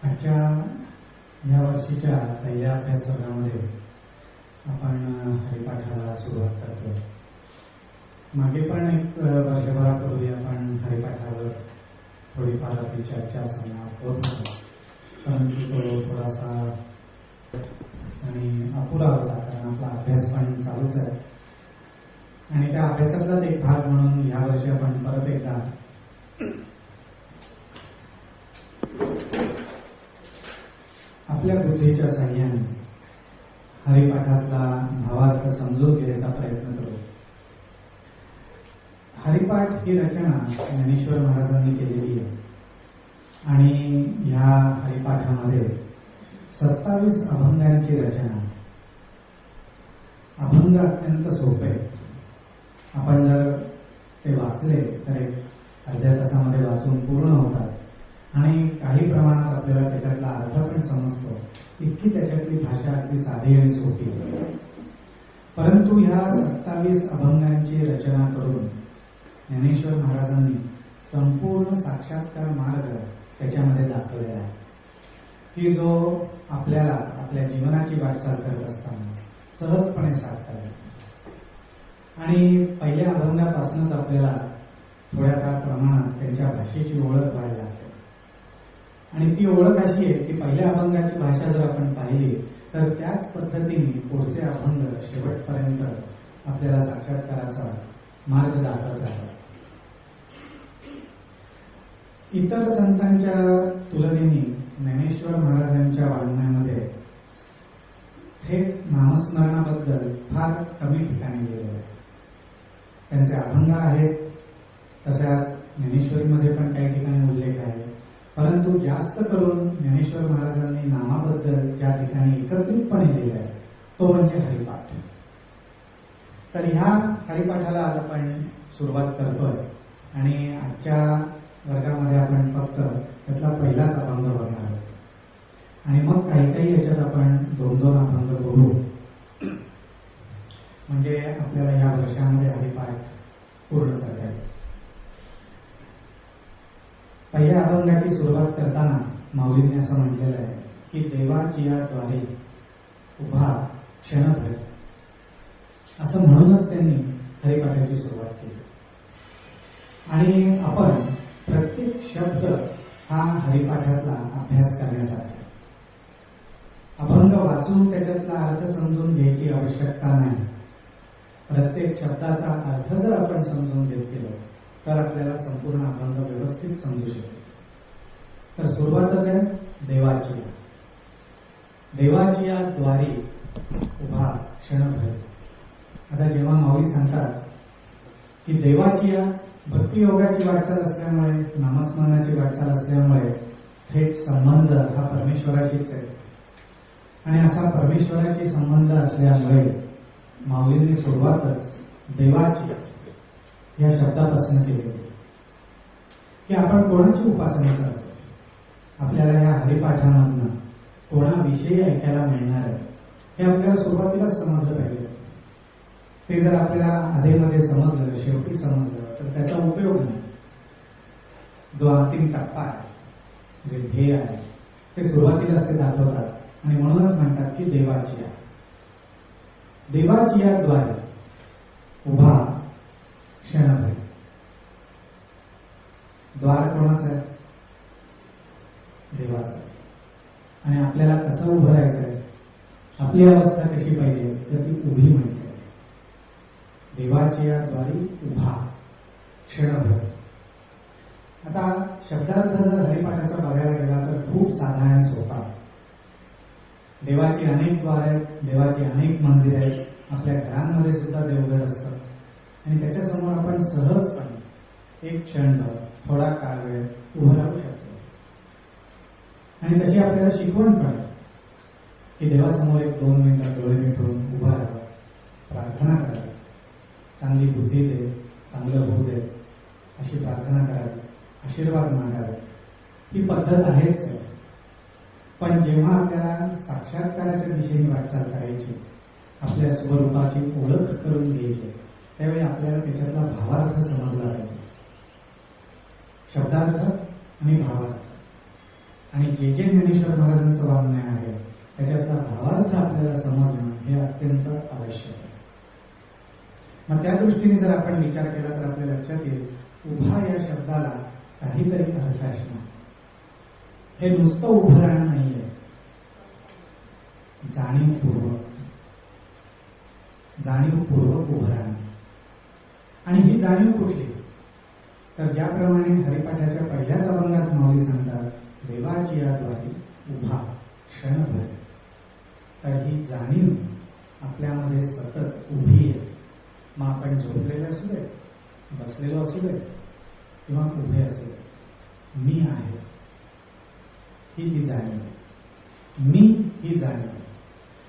आजच्या या वर्षीच्या पहिल्या अभ्यास वर्गामध्ये आपण हरिपाठाला सुरुवात करतो. मागे पण एक वर्षभरापूर्वी आपण हरिपाठावर थोडीफार आपली चर्चा संवाद होत होता, परंतु तो थोडासा आणि अपुरा होता, कारण आपला अभ्यास पण चालूच आहे. आणि त्या अभ्यासातलाच एक भाग म्हणून या वर्षी आपण परत एकदा आपल्या बुद्धीच्या साह्याने हरिपाठातला भावार्थ समजून घेण्याचा प्रयत्न करू. हरिपाठ ही रचना ज्ञानेश्वर महाराजांनी केलेली आहे आणि ह्या हरिपाठामध्ये 27 अभंगांची रचना. अभंग अत्यंत सोपे, आपण जर ते वाचले तर एक अर्ध्या तासामध्ये वाचून पूर्ण होतात आणि काही प्रमाणात आपल्याला त्याच्यातला अर्थ पण समजतो. इतकी त्याच्यातली भाषा अगदी साधी आणि सोपी. परंतु ह्या 27 अभंगांची रचना करून ज्ञानेश्वर महाराजांनी संपूर्ण साक्षात्कार मार्ग त्याच्यामध्ये दाखवलेला आहे, की जो आपल्याला आपल्या जीवनाची वाटचाल करत असताना सहजपणे साधता येईल. आणि पहिल्या अभंगापासूनच आपल्याला थोड्याफार प्रमाणात त्यांच्या भाषेची ओळख व्हायला लागते. आणि ती ओळख अशी आहे की पहिल्या अभंगाची भाषा जर आपण पाहिली तर त्याच पद्धतीने पुढचे अभंग शेवटपर्यंत आपल्याला साक्षात्काराचा मार्ग दाखवत राहतात. इतर संतांच्या तुलनेने ज्ञानेश्वर महाराजांच्या वाङ्मयामध्ये थेट नामस्मरणाबद्दल फार कमी ठिकाणी गेले आहे. त्यांचे अभंग आहेत, तशाच ज्ञानेश्वरीमध्ये पण काही ठिकाणी उल्लेख आहे, परंतु जास्त करून ज्ञानेश्वर महाराजांनी नामाबद्दल ज्या ठिकाणी एकत्रितपणे लिहिलं आहे तो म्हणजे हरिपाठ. तर ह्या हरिपाठाला आज आपण सुरुवात करतोय आणि आजच्या वर्गामध्ये आपण फक्त त्यातला पहिलाच अभंग बघणार आहोत आणि मग काही याच्यात आपण 2-2 अभंग बोलू, म्हणजे आपल्याला या वर्षामध्ये हरिपाठ पूर्ण करता येईल. पहिल्या अभंगाची सुरुवात करताना माऊलींनी असं म्हटलेलं आहे की देवाची या द्वारे उभा क्षणभर, असं म्हणूनच त्यांनी हरिपाठाची सुरुवात केली. आणि आपण प्रत्येक शब्द हा हरिपाठातला अभ्यास करण्यासाठी अभंग वाचून त्याच्यातला अर्थ समजून घ्यायची आवश्यकता नाही. प्रत्येक शब्दाचा अर्थ जर आपण समजून घेत गेलो तर आपल्याला संपूर्ण अभंग व्यवस्थित समजू शकतो. तर सुरुवातच आहे देवाची. देवाची या द्वारी उभा क्षणभर. आता जेव्हा माऊली सांगतात की देवाची या भक्तियोगाची वाटचाल असल्यामुळे, नामस्मरणाची वाटचाल असल्यामुळे थेट संबंध हा परमेश्वराशीच आहे आणि असा परमेश्वराची संबंध असल्यामुळे माऊलींनी सुरुवातच देवाची या शब्दापासून केली की आपण कोणाची उपासना करतो. आपल्याला या हरिपाठामधनं कोणाविषयी ऐकायला मिळणार आहे हे आपल्याला सुरुवातीलाच समजलं पाहिजे. ते जर आपल्याला आधीमध्ये समजलं, शेवटी समजलं तर त्याचा उपयोग नाही. जो अंतिम टप्पा आहे, जे ध्येय आहे, ते सुरुवातीलाच ते दाखवतात आणि म्हणूनच म्हणतात की देवाची या. देवाची या द्वारे उभा क्षणभर. द्वार कोणाचं आहे? देवाचं. आणि आपल्याला कसं उभं राहायचं आहे, आपली अवस्था कशी पाहिजे तर ती उभी म्हणजे देवाची या द्वारी उभा क्षणभर. आता शब्दार्थ जर हरिपाठाचा बघायला गेला तर खूप साधा आणि सोपा. देवाची अनेक द्वार आहेत, देवाची अनेक मंदिर आहेत. आपल्या घरांमध्ये सुद्धा देवघर असतं आणि त्याच्यासमोर आपण सहजपणे एक क्षणभर, थोडा काळ वेळ उभं राहू शकतो. आणि तशी आपल्याला शिकवण पण की देवासमोर 1-2 मिनिटं डोळे मिटून उभं राहावं, प्रार्थना करावी, चांगली बुद्धी दे, चांगलं होऊ दे अशी प्रार्थना करावी, आशीर्वाद मागावे. ही पद्धत आहेच आहे. पण जेव्हा आपल्याला साक्षात्काराच्या दिशेने वाटचाल करायची, आपल्या स्वरूपाची ओळख करून घ्यायची, त्यावेळी आपल्याला त्याच्यातला भावार्थ समजला पाहिजे. शब्दार्थ आणि भावार्थ आणि जे ज्ञानेश्वर महाराजांचं वाङ्मय आहे त्याच्यातला भावार्थ आपल्याला समजणं हे अत्यंत आवश्यक आहे. मग त्या दृष्टीने जर आपण विचार केला तर आपल्या लक्षात येईल उभा या शब्दाला काहीतरी अर्थ असणार. हे नुसतं उभं राहणं नाहीये, जाणीवपूर्वक उभं राहणं. आणि ही जाणीव कुठली? तर ज्याप्रमाणे हरिपाठाच्या पहिल्याच अभंगात माऊली सांगतात देवाची याद्वारे उभा क्षणभर, तर ही जाणीव आपल्यामध्ये सतत उभी आहे. मग आपण झोपलेले असू दे, बसलेलो असू दे किंवा उभे असू दे, मी आहे ही ती जाणीव, मी ही जाणीव.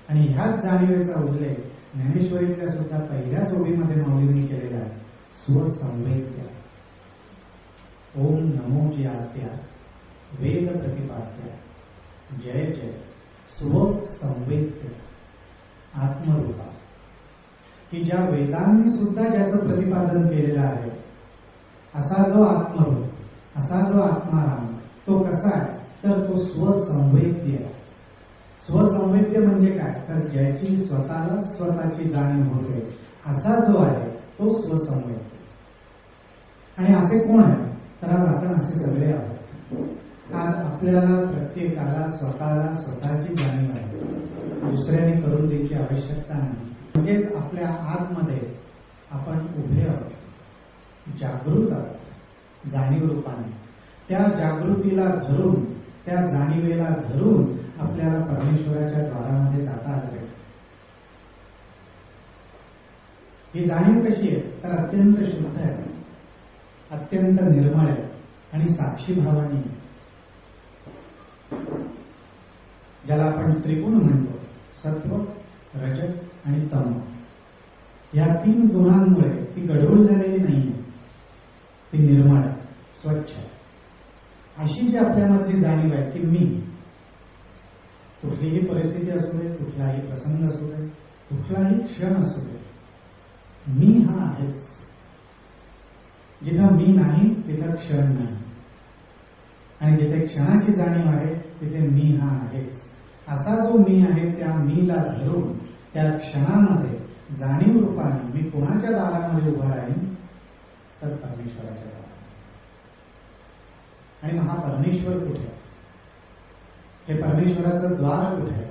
आणि ह्याच जाणीवेचा उल्लेख ज्ञानेश्वरीतल्या सुद्धा पहिल्याच ओळीमध्ये माऊलींनी केलेला आहे. स्वसंवेद्या ओम नमो जी आत्या वेद प्रतिपाद्या जय जय स्वसंवेद्य आत्मरूपा. की ज्या वेदांनी सुद्धा ज्याचं प्रतिपादन केलेलं आहे असा जो आत्मरूप, असा जो आत्माराम, तो कसा आहे तर तो स्वसंवेद्य आहे. स्वसंवेद्य म्हणजे काय तर ज्याची स्वतःला स्वतःची जाणीव होते असा जो आहे तो स्वसंवेद्य. आणि असे कोण आहे तर आज आपण असे सगळे आहोत. आज आपल्याला प्रत्येकाला स्वतःला स्वतःची जाणीव आहे, दुसऱ्याने करून द्यायची आवश्यकता नाही. म्हणजेच आपल्या आतमध्ये आपण उभे आहोत, जागृत आहोत जाणीव रूपाने. त्या जागृतीला धरून, त्या जाणीवेला धरून आपल्याला परमेश्वराच्या द्वारामध्ये जाता आले. ही जाणीव कशी आहे तर अत्यंत शुद्ध आहे, अत्यंत निर्मळ आहे आणि साक्षी भावानी, ज्याला आपण त्रिगुण म्हणतो, सत्व रजत आणि तम. या 3 गुणांमुळे ती गढूळ झालेली नाहीये, ती निर्मळ आहे, स्वच्छ आहे. अशी जी आपल्यामधली जाणीव आहे की मी, कुठलीही परिस्थिती असू दे, कुठलाही प्रसंग असू दे, कुठलाही क्षण असू दे, मी हा आहेच. जिथं मी नाही तिथं क्षण नाही, आणि जिथे क्षणाची जाणीव आहे तिथे मी हा आहेच. असा जो मी आहे त्या मीला धरून त्या क्षणामध्ये जाणीव रूपाने मी कोणाच्या दारामध्ये उभा राहीन तर परमेश्वराच्या दारामध्ये. आणि मग हा परमेश्वर कुठे आहे, हे परमेश्वराचं द्वार कुठे आहे,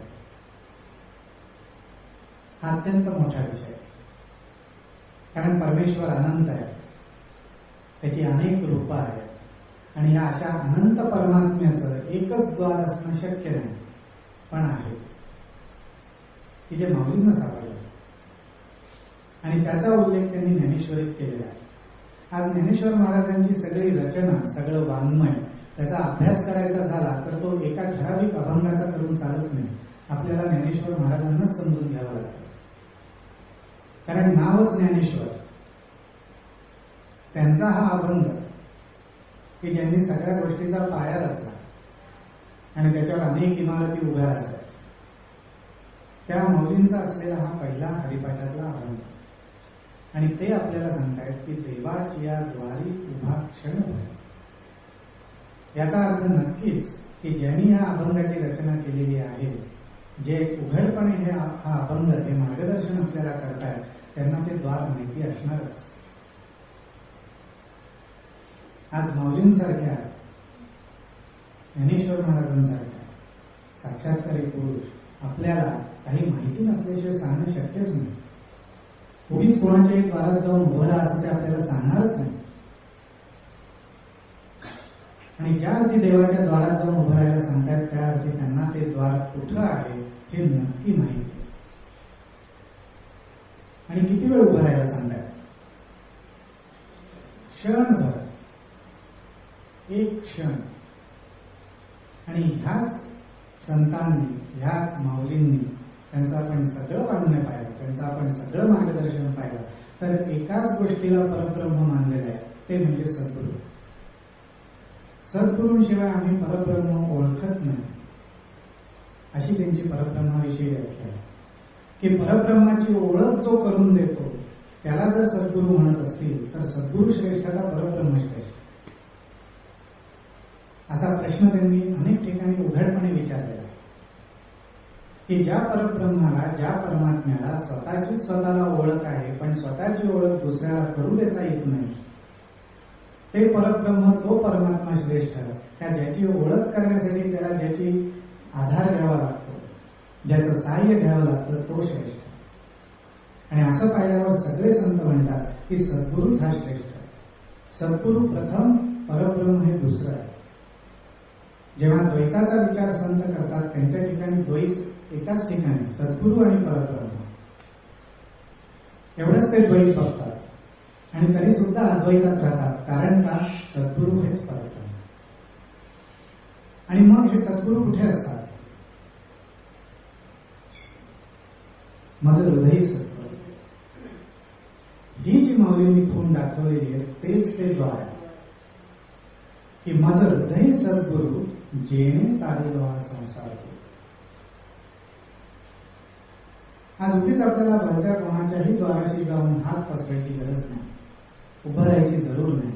हा अत्यंत मोठा विषय. कारण परमेश्वर अनंत आहे, त्याची अनेक रूपं आहेत. आणि या अशा अनंत परमात्म्याचं एकच द्वार असणं शक्य नाही, पण आहे की जे माऊलींना सापडलं. आणि त्याचा उल्लेख त्यांनी ज्ञानेश्वरीत केलेला आहे. आज ज्ञानेश्वर महाराजांची सगळी रचना, सगळं वाङ्मय, त्याचा अभ्यास करायचा झाला तर तो एका ठराविक अभंगाचा करून चालत नाही. आपल्याला ज्ञानेश्वर महाराजांनाच समजून घ्यावं लागतं. कारण नावच ज्ञानेश्वर, त्यांचा हा अभंग की ज्यांनी सगळ्या गोष्टीचा पाया रचला आणि त्याच्यावर अनेक इमारती उभ्या राहतात, त्या माऊलींचा असलेला हा पहिला हरिपाठातला अभंग. आणि ते आपल्याला सांगतायत की देवाची या द्वारी उभा क्षणभर. याचा अर्थ नक्कीच की ज्यांनी या अभंगाची रचना केलेली आहे, जे उघडपणे हा अभंग, हे मार्गदर्शन आपल्याला करतायत, त्यांना ते द्वार माहिती असणारच. आज माऊलींसारख्या, ज्ञानेश्वर महाराजांसारख्या साक्षात्कारी पुरुष आपल्याला काही माहिती नसल्याशिवाय सांगणं शक्यच नाही. उगीच कोणाच्याही द्वारात जाऊन उभं राहा असं ते आपल्याला सांगणारच नाही. आणि ज्या अर्थी देवाच्या द्वारात जाऊन उभं राहायला सांगतात त्या अर्थी त्यांना ते द्वार कुठं आहे हे नक्की माहिती आहे. आणि किती वेळ उभं राहायला सांगतात? क्षणभर, एक क्षण. आणि ह्याच संतांनी, ह्याच माऊलींनी त्यांचं आपण सगळं वाङ्मय पाहिलं, त्यांचं आपण सगळं मार्गदर्शन पाहिलं, तर एकाच गोष्टीला परब्रह्म मानलेलं आहे, ते म्हणजे सद्गुरू. सद्गुरूंशिवाय आम्ही परब्रह्म ओळखत नाही, अशी त्यांची परब्रह्माविषयी व्याख्या आहे. की परब्रह्माची ओळख जो करून देतो त्याला जर सद्गुरू म्हणत असतील तर सद्गुरू श्रेष्ठ का परब्रह्म श्रेष्ठ? असा प्रश्न त्यांनी अनेक ठिकाणी उघडपणे विचारलेला आहे की ज्या परब्रह्माला, ज्या परमात्म्याला स्वतःची स्वतःला ओळख आहे, पण स्वतःची ओळख दुसऱ्याला करू देता येत नाही, ते परब्रह्म, तो परमात्मा श्रेष्ठ, त्या ज्याची ओळख करण्यासाठी त्याला ज्याची आधार घ्यावा लागतो, ज्याचं सहाय्य घ्यावं लागतं, तो श्रेष्ठ. आणि असं पाहिल्यावर सगळे संत म्हणतात की सद्गुरूच हा श्रेष्ठ. सद्गुरू प्रथम, परब्रह्म हे दुसरं आहे. जेव्हा द्वैताचा विचार संत करतात त्यांच्या ठिकाणी द्वैत एकाच ठिकाणी, सद्गुरू आणि परब्रह्म एवढंच ते द्वैत बघतात आणि तरी सुद्धा अद्वैतात राहतात. कारण का? सद्गुरू हेच परब्रह्म. आणि मग हे सद्गुरू कुठे असतात? माझं हृदय सद्गुरू. ही जी माऊलींनी खूण दाखवलेली आहे तेच ते द्वार आहे की माझं हृदय सद्गुरू जेणे तारिलो हा संसार. आज उगीच आपल्याला भलत्या कोणाच्याही द्वाराशी जाऊन हात पसरायची गरज नाही, उभं राहायची जरूर नाही.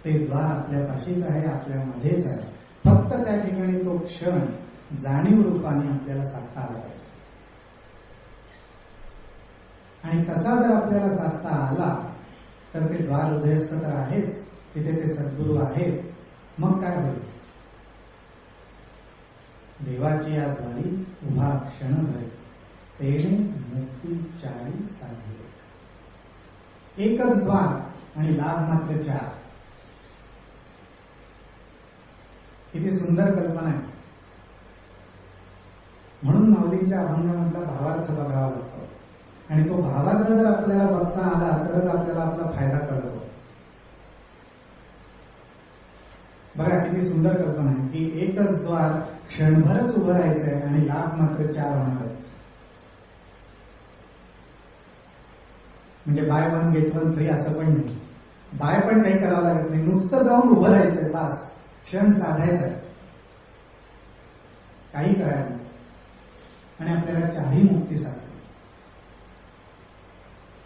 ते द्वार आपल्या पाशीच आहे, आपल्यामध्येच आहे. फक्त त्या ठिकाणी तो क्षण जाणीव रूपाने आपल्याला साधता आला पाहिजे. आणि तसा जर आपल्याला साधता आला तर ते द्वार हृदयस्थ तर आहेच, तिथे ते सद्गुरू आहेत. मग काय होईल? देवाची या द्वारी उभा क्षणभर तेने मुक्ती चारी साधले. एकच द्वार आणि लाभ मात्र चार. किती सुंदर कल्पना आहे. म्हणून माऊलींच्या अभंगामधला भावार्थ बघावा लागतो आणि तो भावार्थ जर आपल्याला बघता आला तरच आपल्याला आपला फायदा कळतो. बघा किती सुंदर कल्पना आहे की एकच द्वार, क्षणभरच उभं राहायचंय आणि लाभ मात्र चार होणार. म्हणजे by one get one free असं पण नाही, बाय पण काही करावं लागत नाही, नुसतं जाऊन उभं राहायचंय, बास क्षण साधायचा, काही करायला नाही आणि आपल्याला चारही मुक्ती साधते.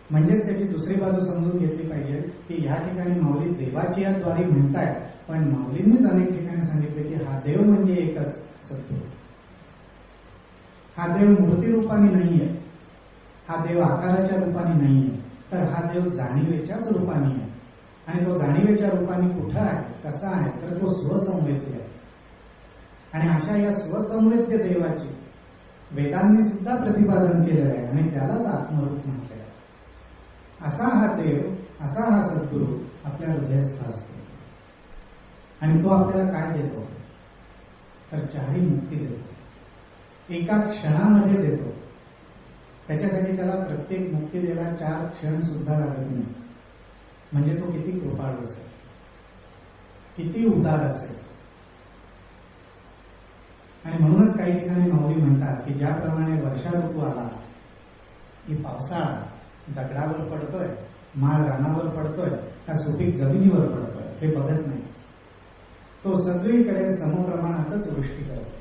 म्हणजेच त्याची दुसरी बाजू समजून घेतली पाहिजे की या ठिकाणी माऊली देवाची या द्वारी म्हणताय, पण माऊलींनीच अनेक ठिकाणी सांगितले की हा देव म्हणजे एकच सद्गुरू. हा देव मूर्ती रूपाने नाहीये, हा देव आकाराच्या रूपाने नाहीये, तर हा देव जाणीवेच्याच रूपाने आहे. आणि तो जाणीवेच्या रूपाने कुठं आहे, कसा आहे, तर तो स्वसंवेद्य आहे. आणि अशा या स्वसंवेद्य देवाची वेदांनी सुद्धा प्रतिपादन केलेलं आहे आणि त्यालाच आत्मरूप म्हटलेलं आहे. असा हा देव, असा हा सद्गुरू आपल्या हृदयस्थ असतो. आणि तो आपल्याला काय देतो? तर चारही मुक्ती देतो, एका क्षणामध्ये देतो. त्याच्यासाठी त्याला प्रत्येक मुक्ती द्यायला 4 क्षण सुद्धा लागत नाही. म्हणजे तो किती कृपाळू असेल, किती उदार असेल. आणि म्हणूनच काही ठिकाणी माऊली म्हणतात की ज्याप्रमाणे वर्षा ऋतू आला की पावसाळा दगडावर पडतोय, माळ रानावर पडतोय, का सुपीक जमिनीवर पडतोय हे बघत नाही. तो सगळीकडे समप्रमाणातच वृष्टी करतो.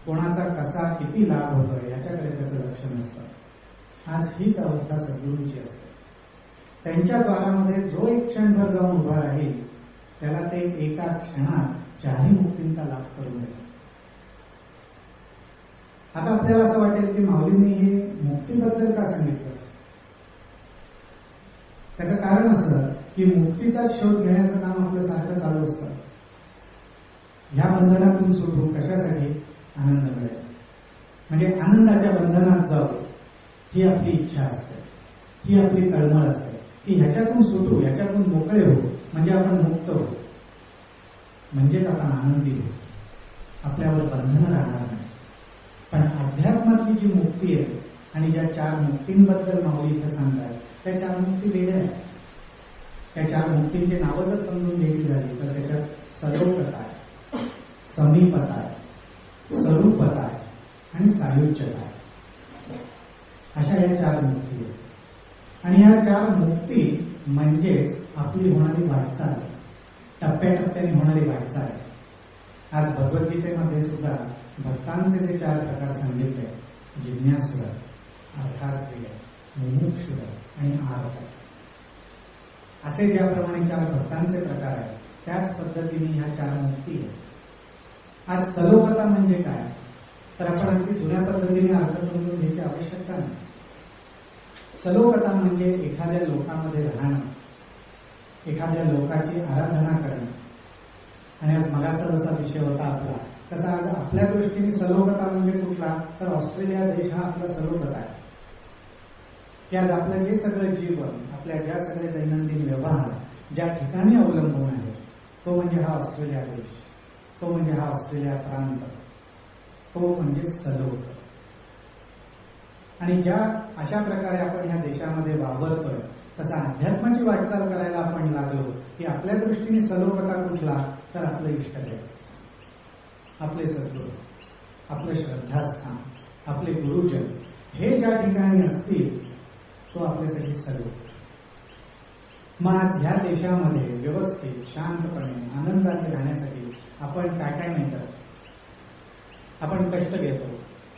कोणाचा कसा किती लाभ होतोय याच्याकडे त्याचं लक्ष नसतं. आज हीच अवस्था सद्गुरूंची असते. त्यांच्या द्वारामध्ये जो एक क्षणभर जाऊन उभा राहील त्याला ते एका क्षणात चारही मुक्तींचा लाभ करून देतात. आता आपल्याला असं वाटेल की माऊलींनी हे मुक्तीबद्दल का सांगितलं? त्याचं कारण असं की मुक्तीचा शोध घेण्याचं काम आपलं सारखं चालू असतं. ह्या बंधनातून सुटू कशासाठी? आनंद मिळेल. म्हणजे आनंदाच्या बंधनात जाऊ ही आपली इच्छा असते, ही आपली तळमळ असते की ह्याच्यातून सुटू, ह्याच्यातून मोकळे होऊ, म्हणजे आपण मुक्त होऊ, म्हणजेच आपण आनंदी होऊ, आपल्यावर बंधनं राहणार नाही. पण अध्यात्मातली जी मुक्ती आहे आणि ज्या 4 मुक्तींबद्दल माऊली इथं सांगतात त्या 4 मुक्ती वेगळ्या आहेत. त्या 4 मुक्तींची नावं जर समजून घ्यायची झाली तर त्याच्यात सलोकता आहे, समीपता आहे, स्वरूपता आहे आणि सायुज्यता आहे. अशा या 4 मुक्ती आहेत. आणि या 4 मुक्ती म्हणजेच आपली होणारी वाटचाल, टप्प्याटप्प्याने होणारी वाटचाल. आज भगवद्गीतेमध्ये सुद्धा भक्तांचे जे 4 प्रकार सांगितले, जिज्ञासुर, अर्थार्थी, मुमुक्षुर आणि आर्त, असे ज्याप्रमाणे 4 भक्तांचे प्रकार आहेत त्याच पद्धतीने ह्या 4 मुक्ती आहेत. आज सलोखता म्हणजे काय, तर आपण अगदी जुन्या पद्धतीने अर्थ समजून घ्यायची आवश्यकता नाही. सलोखता म्हणजे एखाद्या लोकामध्ये राहणं, एखाद्या लोकाची आराधना करणं. आणि आज मगाचा जसा विषय होता आपला, तसा आज आपल्या दृष्टीने सलोखता म्हणजे कुठला, तर ऑस्ट्रेलिया देश हा आपला सलोखता आहे. की आज आपलं जे सगळं जीवन, आपल्या ज्या सगळे दैनंदिन व्यवहार ज्या ठिकाणी अवलंबून आहे, तो म्हणजे हा ऑस्ट्रेलिया देश, तो म्हणजे हा ऑस्ट्रेलिया प्रांत, तो म्हणजे सलोख. आणि ज्या अशा प्रकारे आपण ह्या देशामध्ये वावरतोय, तसा अध्यात्माची वाटचाल करायला आपण लागलो की आपल्या दृष्टीने सलोखता कुठला, तर आपलं इष्टदेव, आपले सद्गुरू, आपलं श्रद्धास्थान, आपले गुरुजन हे ज्या ठिकाणी असतील, तो आपल्यासाठी सलोख. मग आज ह्या देशामध्ये व्यवस्थित शांतपणे आनंदाने राहण्यासाठी आपण काय काय नाही करत. आपण कष्ट घेतो,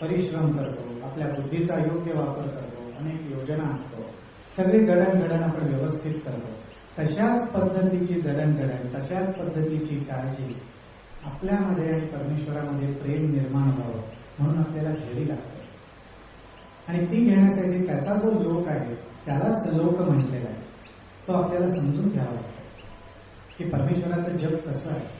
परिश्रम करतो, आपल्या बुद्धीचा योग्य वापर करतो, अनेक योजना आखतो, सगळी जडणघडण आपण व्यवस्थित करतो. तशाच पद्धतीची जडणघडण, तशाच पद्धतीची काळजी आपल्यामध्ये आणि परमेश्वरामध्ये प्रेम निर्माण व्हावं म्हणून आपल्याला घ्यावी लागते. आणि ती घेण्यासाठी त्याचा जो लोक आहे त्याला सलोक म्हटलेला आहे, तो आपल्याला समजून घ्यावा लागतो की परमेश्वराचं जग कसं आहे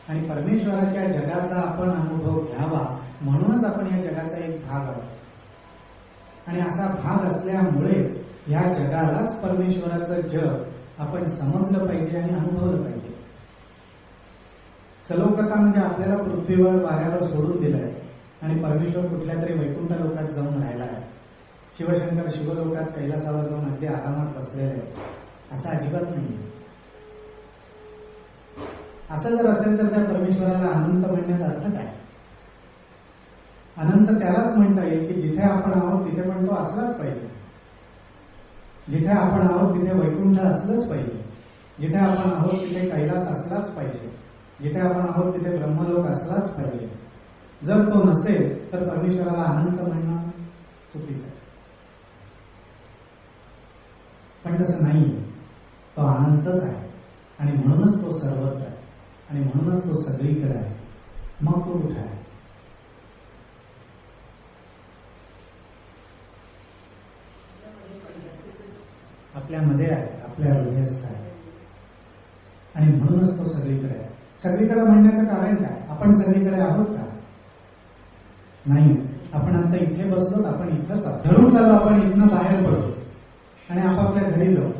आणि परमेश्वराच्या जगाचा आपण अनुभव घ्यावा म्हणूनच आपण या जगाचा एक भाग आहोत. आणि असा भाग असल्यामुळेच या जगालाच परमेश्वराचं जग आपण समजलं पाहिजे आणि अनुभवलं पाहिजे. सलोखता म्हणजे आपल्याला पृथ्वीवर वाऱ्यावर सोडून दिलंय आणि परमेश्वर कुठल्या तरी वैकुंठ लोकात जाऊन राहिला आहे. शिवशंकर शिवलोकात कैलासावर जाऊन अगदी आरामात बसलेले आहे, असं अजिबात नाही. असं जर असेल तर त्या परमेश्वराला अनंत म्हणण्यात अर्थ काय? अनंत त्यालाच म्हणता येईल की जिथे आपण आहोत तिथे पण तो असलाच पाहिजे, जिथे आपण आहोत तिथे वैकुंठ असलंच पाहिजे, जिथे आपण आहोत तिथे कैलास असलाच पाहिजे, जिथे आपण आहोत तिथे ब्रह्मलोक असलाच पाहिजे. जर तो नसेल तर परमेश्वराला अनंत म्हणणं चुकीचं आहे. पण तसं नाही, तो अनंतच आहे आणि म्हणूनच तो सर्वत्र आहे आणि म्हणूनच तो सगळीकडे आहे. मग तो कुठे आहे? आपल्यामध्ये आहे, आपल्या हृदयस्थ आहे आणि म्हणूनच तो सगळीकडे आहे. सगळीकडे म्हणण्याचं कारण काय? आपण सगळीकडे आहोत का? नाही. आपण आता इथे बसलोत, आपण इथंच आहोत. घरून चालू आपण इथनं बाहेर पडतो आणि आपापल्या घरी जाऊ,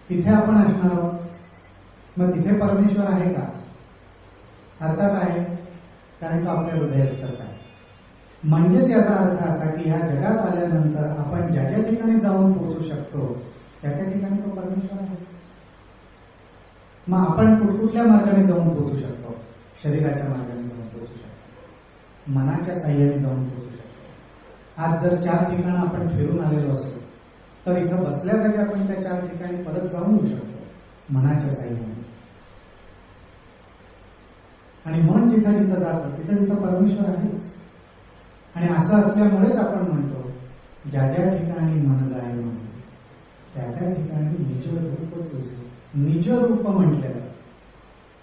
तिथे आपण असणार आहोत. मग तिथे परमेश्वर आहे का? अर्थात आहे, कारण तो आपल्या हृदयस्थच आहे. म्हणजेच याचा अर्थ असा की ह्या जगात आल्यानंतर आपण ज्या ज्या ठिकाणी जाऊन पोहोचू शकतो त्या त्या ठिकाणी तो परमेश्वर आहे. मग आपण कुठकुठल्या मार्गाने जाऊन पोहोचू शकतो? शरीराच्या मार्गाने जाऊन पोहोचू शकतो, मनाच्या साह्याने जाऊन पोहोचू शकतो. आज जर 4 ठिकाणं आपण फिरून आलेलो असो तर इथं बसल्या जागी आपण त्या 4 ठिकाणी परत जाऊन येऊ शकतो मनाच्या साह्याने. आणि मन जिथं जिथं जातं तिथं तिथं परमेश्वर आहेच. आणि असं असल्यामुळेच आपण म्हणतो ज्या ज्या ठिकाणी मन जाय माझे त्या त्या ठिकाणी निज रूपच तुझे. निज रूप म्हटलेलं.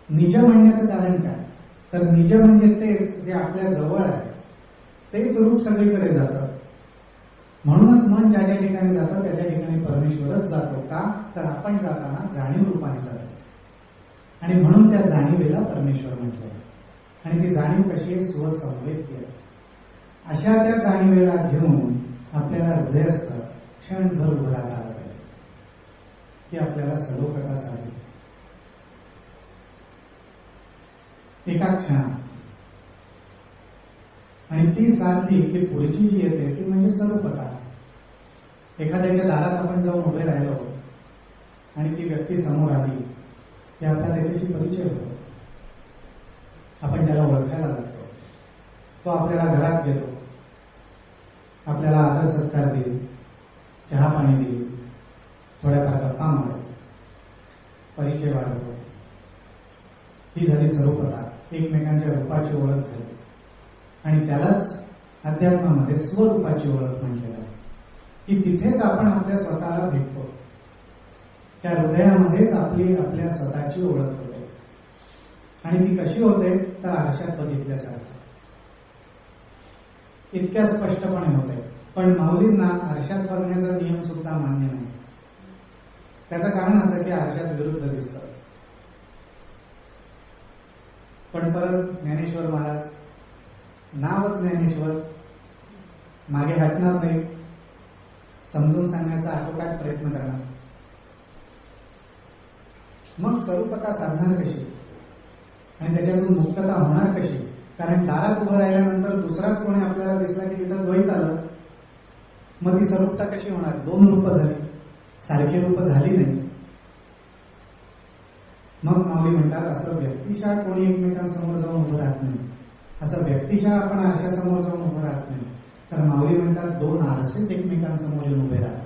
निज म्हणण्याचं कारण काय? तर निज म्हणजे तेच जे आपल्या जवळ आहे, तेच रूप सगळीकडे जातं. म्हणूनच मन ज्या ज्या ठिकाणी जातं त्या त्या ठिकाणी परमेश्वरच जातो. का? तर आपण जाताना जाणीव रूपाने जातो आणि म्हणून त्या जाणीवेला परमेश्वर म्हटलं. आणि ती जाणीव कशी आहे? स्वसंवेद्य. अशा त्या जाणीवेला घेऊन आपल्याला हृदयस्थ क्षणभर उभं राहता आलं पाहिजे. ती आपल्याला सलोखता साधली. एका क्षणात. आणि ती साधली की पुढची जी येते ती म्हणजे सलोखता. एखाद्याच्या दारात आपण जाऊन उभे राहिलो आणि ती व्यक्ती समोर आली की आपला त्याच्याशी परिचय होतो. आपण त्याला ओळखायला लागतो. तो आपल्याला घरात घेतो, आपल्याला आदर सत्कार देईल, चहा पाणी देईल, थोड्याफार गप्पा मारेल, परिचय वाढवतो. ही झाली सलोखता. एकमेकांच्या रूपाची ओळख झाली. आणि त्यालाच अध्यात्मामध्ये स्वरूपाची ओळख म्हटलेलं आहे की तिथेच आपण आपल्या स्वतःला भेटतो. त्या हृदयामध्येच आपली आपल्या स्वतःची ओळख होते. आणि ती कशी होते? तर आरशात बघितल्यासारखं इतक्या स्पष्टपणे होते. पण माऊलींना आरशात बघण्याचा नियम सुद्धा मान्य नाही. त्याचं कारण असं की आरशात विरुद्ध दिसतं. पण परत ज्ञानेश्वर महाराज, नावच ज्ञानेश्वर, मागे हटणार नाही, समजून सांगण्याचा आटोकाट प्रयत्न करणार. मग स्वरूपता साधणार कशी आणि त्याच्यातून मुक्तता होणार कशी? कारण दारात उभं राहिल्यानंतर दुसराच कोणी आपल्याला दिसला की तिथं द्वैत आलं, मग ती स्वरूपता कशी होणार? दोन रूप झाली, सारखी रूप झाली नाही. मग माऊली म्हणतात असं व्यक्तिशः कोणी एकमेकांसमोर जाऊन उभं राहत नाही, असं व्यक्तिशः आपण आरशासमोर जाऊन उभं राहत नाही. तर माऊली म्हणतात दोन आरसेच एकमेकांसमोर येऊन उभे राहतात.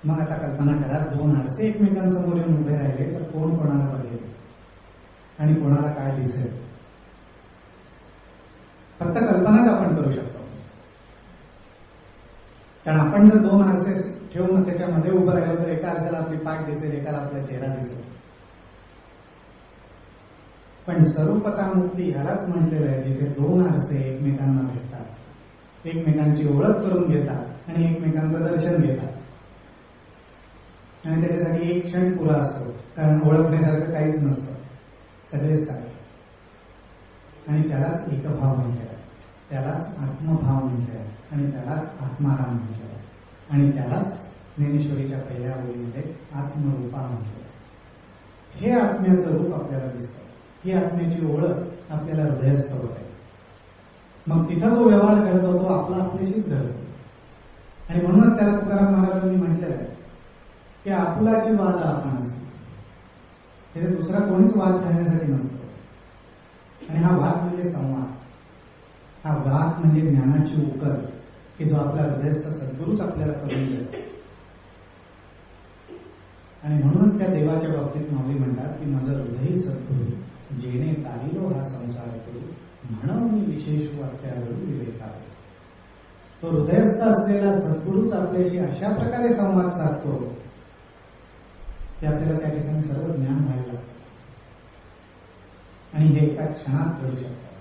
मग आता कल्पना करा, दोन आरसे एकमेकांसमोर येऊन उभे राहिले तर कोण कोणाला बघेल आणि कोणाला काय दिसेल? फक्त कल्पनाच आपण करू शकतो. कारण आपण जर दोन आरसे ठेवून त्याच्यामध्ये उभं राहिलो तर एका आरशाला आपली पाठ दिसेल, एकाला आपला चेहरा दिसेल. पण स्वरूपता मुक्ती ह्यालाच म्हटलेलं आहे जिथे दोन आरसे एकमेकांना भेटतात, एकमेकांची ओळख करून घेतात आणि एकमेकांचं दर्शन घेतात. आणि त्याच्यासाठी एक क्षण पुरा असतो, कारण ओळखण्यासारखं काहीच नसतं, सगळेच सारखे. आणि त्यालाच एकभाव म्हटलेला आहे, त्यालाच आत्मभाव म्हटलेला आहे आणि त्यालाच आत्माराम म्हटलेला आहे आणि त्यालाच ज्ञानेश्वरीच्या पहिल्या ओळीमध्ये आत्मरूपा म्हटलेलं आहे. हे आत्म्याचं रूप आपल्याला दिसतं, ही आत्म्याची ओळख आपल्याला हृदयस्थ होते. मग तिथं जो व्यवहार घडतो तो आपला आपल्याशीच घडतो. आणि म्हणूनच त्याला तुकाराम महाराजांनी म्हटलेलं आहे की आपुलाची वाद आपण असतो, तिथे दुसरा कोणीच वाद घालण्यासाठी नसतो. आणि हा वाद म्हणजे संवाद, हा वाद म्हणजे ज्ञानाची उकल की जो आपला हृदयस्थ सद्गुरूच आपल्याला करून देतो. आणि म्हणूनच त्या देवाच्या बाबतीत माऊली म्हणतात की माझं हृदय सद्गुरू जेणे तारिलो हा संसार करू म्हणून विशेष वाक्यावरून विवेकावे. तो हृदयस्थ असलेला सद्गुरूच आपल्याशी अशा प्रकारे संवाद साधतो की आपल्याला त्या ठिकाणी सर्व ज्ञान व्हायला लागतं. आणि हे एका क्षणात घडू शकतात.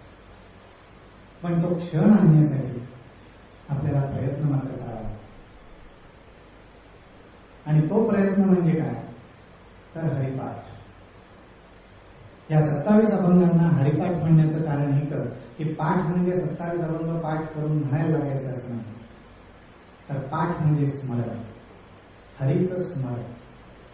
पण तो क्षण आणण्यासाठी आपल्याला प्रयत्न मात्र करावा. आणि तो प्रयत्न म्हणजे काय? तर हरिपाठ. या 27 अभंगांना हरिपाठ म्हणण्याचं कारण हे की पाठ म्हणजे 27 अभंग पाठ करून म्हणायला लागायचं असं नाही. तर पाठ म्हणजे स्मरण, हरीचं स्मरण.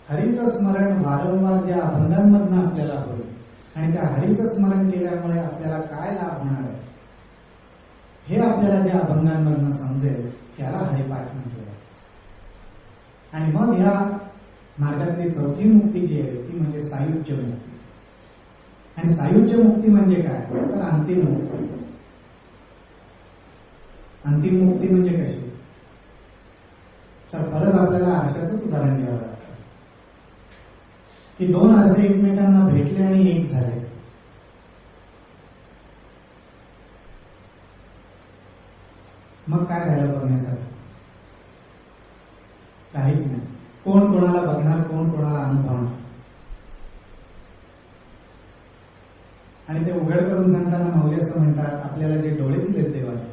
हरीचं स्मरण वारंवार ज्या अभंगांमधनं आपल्याला होईल आणि त्या हरीचं स्मरण केल्यामुळे आपल्याला काय लाभ होणार आहे हे आपल्याला ज्या अभंगांमधनं समजेल त्याला हरिपाठ म्हटलं. आणि मग ह्या मार्गातली चौथी मुक्ती जी आहे ती म्हणजे सायुज्य मुक्ती. आणि सायुज्य मुक्ती म्हणजे काय? तर अंतिम मुक्ती. अंतिम मुक्ती म्हणजे कशी? तर परत आपल्याला आरशाचंच उदाहरण घ्यावं लागतं की दोन आरसे एकमेकांना भेटले आणि एक झाले. मग काय राहिलं बघण्यासारखं? काहीच नाही. कोण कोणाला बघणार, कोण कोणाला अनुभवणार? आणि ते उघड करून सांगताना माऊली असं म्हणतात आपल्याला जे डोळे दिलेत देवाने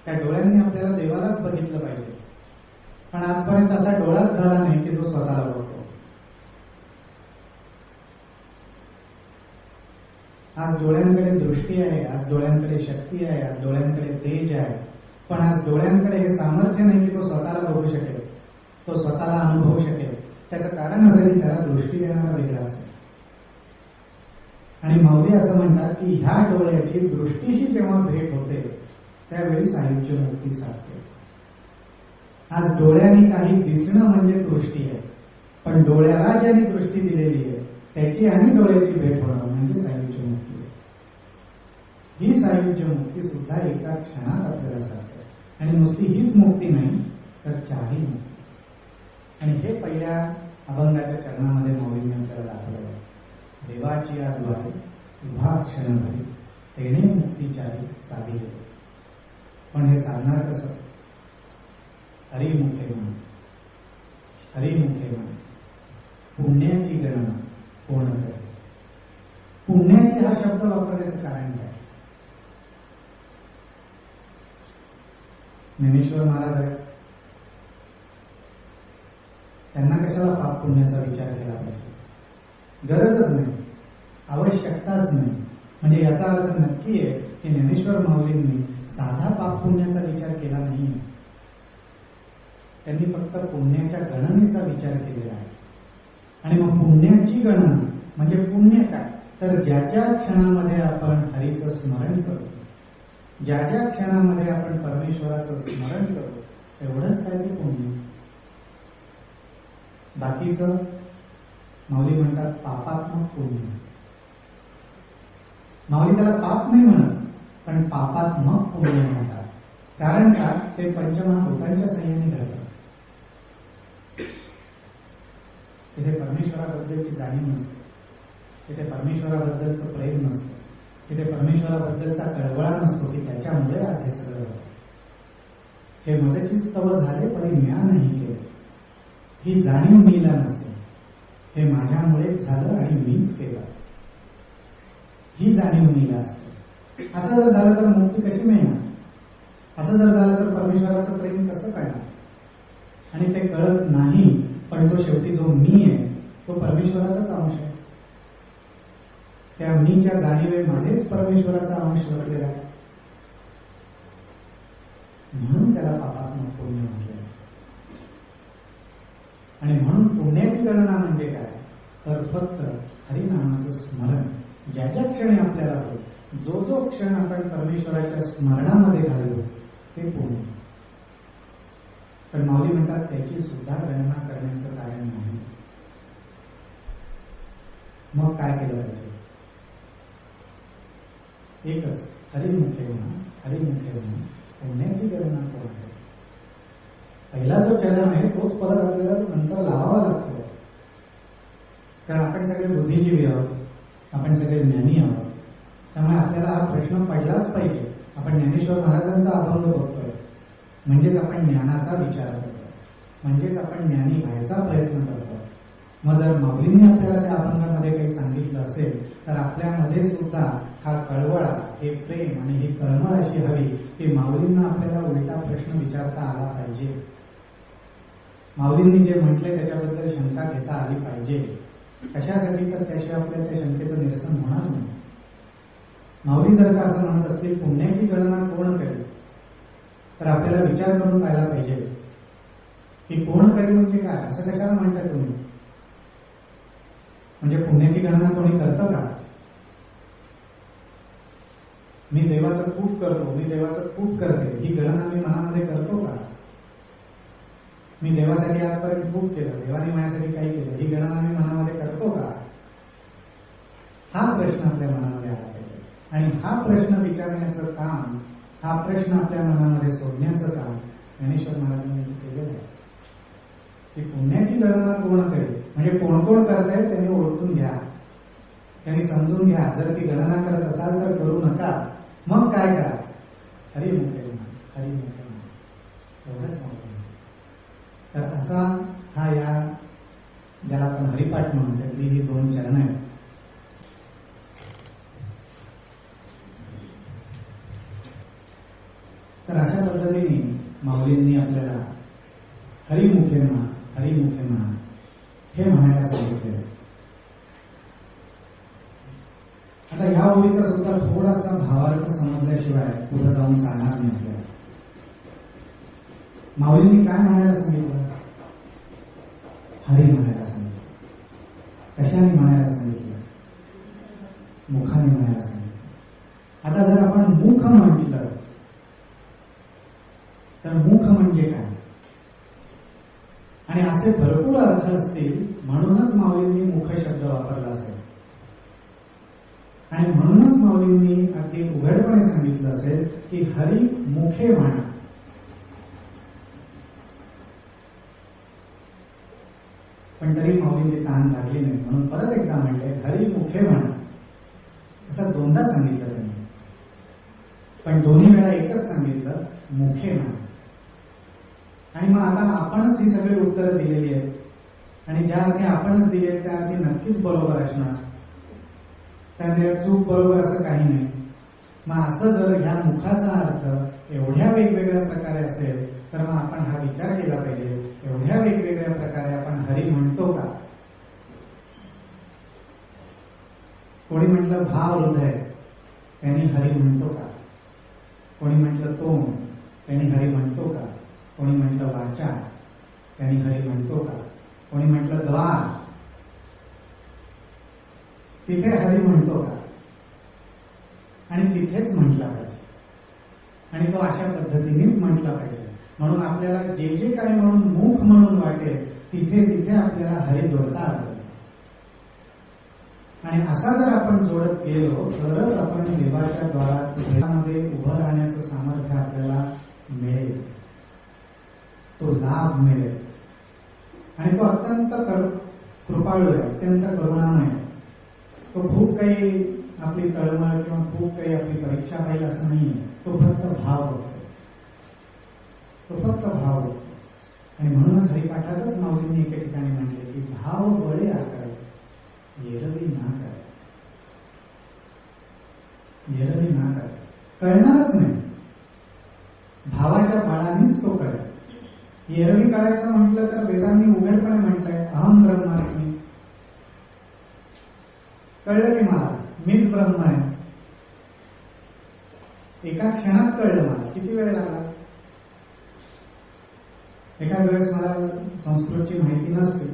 त्या डोळ्यांनी आपल्याला देवालाच बघितलं पाहिजे. पण आजपर्यंत असा डोळाच झाला नाही की जो स्वतःला बघतो. आज डोळ्यांकडे दृष्टी आहे, आज डोळ्यांकडे शक्ती आहे, आज डोळ्यांकडे तेज आहे. पण आज डोळ्यांकडे हे सामर्थ्य नाही की तो स्वतःला बघू शकेल, तो स्वतःला अनुभवू शकेल. त्याचं कारण असं की त्याला दृष्टी देणारा वेगळा असेल. आणि माऊली असं म्हणतात की ह्या डोळ्याची दृष्टीशी जेव्हा भेट होते त्यावेळी सायुज्य मुक्ती साधते. आज डोळ्याने काही दिसणं म्हणजे दृष्टी आहे, पण डोळ्याला ज्याने दृष्टी दिलेली आहे त्याची आणि डोळ्याची भेट होणं म्हणजे सायुज्य मुक्ती आहे. ही सायुज्य मुक्ती सुद्धा एका क्षणात आपल्याला साधते. आणि नुसती हीच मुक्ती नाही तर चारही मुक्ती. आणि हे पहिल्या अभंगाच्या चरणामध्ये माऊलींनी आपल्याला दाखवलं आहे. देवाची या द्वारे उभा क्षणभरी तेने मुक्तीचारी साधिले. पण हे साधणार कसं? हरिमुखे म्हण, हरिमुखे म्हण, पुण्याची गणना पूर्ण करेल. पुण्याची हा शब्द वापरण्याचं कारण काय? ज्ञानेश्वर महाराज आहेत, त्यांना कशाला पाप पुण्याचा विचार केला पाहिजे? गरजच नाही, आवश्यकताच नाही. म्हणजे याचा अर्थ नक्की आहे की ज्ञानेश्वर माऊलींनी साधा पाप पुण्याचा विचार केला नाही, त्यांनी फक्त पुण्याच्या गणनेचा विचार केलेला आहे. आणि मग पुण्याची गणना म्हणजे पुण्य काय? तर ज्या ज्या क्षणामध्ये आपण हरीचं स्मरण करू, ज्या ज्या क्षणामध्ये आपण परमेश्वराचं स्मरण करू, तेवढंच काय ते पुण्य. बाकीचं माऊली म्हणतात पापात्मक पुण्य. माऊली त्याला पाप नाही म्हणत, पण पापात्मक पुण्य म्हणतात. कारण का? ते पंचमहाभूतांच्या संयमी घडतात. तिथे परमेश्वराबद्दलची जाणीव नसते, तिथे परमेश्वराबद्दलचं प्रेम नसतं, तिथे परमेश्वराबद्दलचा कळवळा नसतो की त्याच्यामुळे आज हे सगळं होतं. हे मजचीच तव झाले पण म्या नाही केलं, ही जाणीव मीला नसते. हे माझ्यामुळेच झालं आणि मीच केलं, ही जाणीव मीला असते. असं जर झालं तर मुक्ती कशी मिळणार? असं जर झालं तर परमेश्वराचं प्रेम कसं कळणार? आणि ते कळत नाही, पण तो शेवटी जो मी आहे तो परमेश्वराचाच अंश आहे. त्या मीच्या जाणीवेमध्येच परमेश्वराचा अंश घडलेला आहे. म्हणून त्याला पापात्मक पुण्य म्हटलं. आणि म्हणून पुण्याची गणना म्हणजे काय? तर फक्त हरिनामाचं स्मरण ज्या ज्या क्षणी आपल्याला होईल, जो जो क्षण आपण परमेश्वराच्या स्मरणामध्ये घालू ते पुण्य. पण माऊली म्हणतात त्याची सुद्धा गणना करण्याचं कारण नाही. मग काय केलं पाहिजे? एकच, हरिमुखे म्हणा, हरिमुखे म्हणा. पुण्याची गणना कोण आहे? पहिला जो चरण आहे तोच परत आपल्याला नंतर लावावा लागतो. कारण आपण सगळे बुद्धिजीवी आहोत, आपण सगळे ज्ञानी आहोत. त्यामुळे आपल्याला हा प्रश्न पडलाच पाहिजे. आपण ज्ञानेश्वर महाराजांचा अभंग बघतोय, म्हणजेच आपण ज्ञानाचा विचार करतो, म्हणजेच आपण ज्ञानी व्हायचा प्रयत्न करतो. मग जर माऊलींनी आपल्याला त्या अभंगामध्ये काही सांगितलं असेल तर आपल्यामध्ये सुद्धा हा कळवळा, हे प्रेम आणि ही तळमळ अशी हवी की माऊलींना आपल्याला उलटा प्रश्न विचारता आला पाहिजे. माऊलींनी जे म्हटले त्याच्याबद्दल शंका घेता आली पाहिजे. कशासाठी? तर त्याशिवाय आपल्याला त्या शंकेचं निरसन होणार नाही. माऊली जर का असं म्हणत असतील पुण्याची गणना कोण करेल, तर आपल्याला विचार करून पाहायला पाहिजे की कोण करेल म्हणजे काय? असं कशाला म्हणताय तुम्ही? म्हणजे पुण्याची गणना कोणी करतं का? मी देवाचं खूप करतो, मी देवाचं खूप करते, ही गणना मी मनामध्ये करतो का? मी देवासाठी आजपर्यंत खूप केलं, देवाने माझ्यासाठी काही केलं, ही गणना मी मनामध्ये करतो का? हा प्रश्न आपल्या मनामध्ये आला पाहिजे. आणि हा प्रश्न विचारण्याचं काम, हा प्रश्न आपल्या मनामध्ये सोडण्याचं काम ज्ञानेश्वर महाराजांनी केलेलं आहे. की पुण्याची गणना कोण करेल, म्हणजे कोण कोण करत आहे त्यांनी ओळखून घ्या, त्यांनी समजून घ्या. जर ती गणना करत असाल तर करू नका. मग काय करा? हरिमुखे म्हणा, हरिमुखे म्हणा, एवढंच म्हणतो. तर असा हा या ज्याला आपण हरिपाठ म्हणून त्यातली ही 2 चरण आहेत. तर अशा पद्धतीने माऊलींनी आपल्याला हरिमुखे म्हणा, हरिमुखे म्हणा हे म्हणायला सांगितले. आता ह्या ओळीचा सुद्धा थोडासा भावार्थ समजल्याशिवाय पुढे जाऊन चालणार नाही आपल्याला. माऊलींनी काय म्हणायला सांगितलं? हरी म्हणायला सांगितलं. कशाने म्हणायला सांगितलं? मुखाने म्हणायला सांगितलं. आता जर आपण मुख म्हटलं तर मुख म्हणजे काय? आणि असे भरपूर अर्थ असतील, म्हणूनच माऊलींनी मुख शब्द वापरला असेल. आणि म्हणूनच माऊलींनी अगदी उघडपणे सांगितलं असेल की हरी मुखे म्हणा. पण तरी माऊलींचे कान लागले नाही, म्हणून परत एकदा म्हणले हरी मुखे म्हणा. असं 2दा सांगितलं त्यांनी, पण दोन्ही वेळा एकच सांगितलं, मुखे म्हणा. आणि मग आता आपणच ही सगळी उत्तरं दिलेली आहेत. आणि ज्या अर्थी आपणच दिले त्या अर्थी नक्कीच बरोबर असणार, त्यामुळे चूक बरोबर असं काही नाही. मग असं जर ह्या मुखाचा अर्थ एवढ्या वेगवेगळ्या प्रकारे असेल तर मग आपण हा विचार केला पाहिजे, एवढ्या वेगवेगळ्या प्रकारे आपण हरी म्हणतो का? कोणी म्हटलं भाव हृदय त्यांनी हरी म्हणतो का? कोणी म्हटलं तोंड त्यांनी हरी म्हणतो का? कोणी म्हटलं वाचा त्यांनी हरी म्हणतो का? कोणी म्हटलं द्वार तिथे हरी म्हणतो का? आणि तिथेच म्हटला पाहिजे आणि तो अशा पद्धतीनेच म्हटला पाहिजे. म्हणून आपल्याला जे जे काही म्हणून मुख म्हणून वाटेल तिथे तिथे आपल्याला हरी जोडता आलं. आणि असा जर आपण जोडत गेलो तरच आपण देवाच्या द्वारात देवामध्ये उभं राहण्याचं सामर्थ्य आपल्याला मिळेल, तो लाभ मिळेल. आणि तो अत्यंत कृपाळू आहे, अत्यंत करुणामय. तो खूप काही आपली तळमळ किंवा खूप काही आपली परीक्षा पाहिजे असं नाहीये. तो फक्त भाव बघतो, तो फक्त भाव बघतो. आणि म्हणूनच हरिपाठातच माऊलींनी एके ठिकाणी म्हटले की भाव बळे आकारे येरवी ना काय, येरवी ना काय. कळणारच नाही, भावाच्या बळानेच तो कळेल. येरवी करायचं म्हटलं तर वेदांनी उघडपणे म्हटलंय अहम ब्रह्मास्मी. कळलं की मला मीच ब्रह्म आहे. एका क्षणात कळलं मला. किती वेळ लागला? एखाद्या वेळेस मला संस्कृतची माहिती नसते,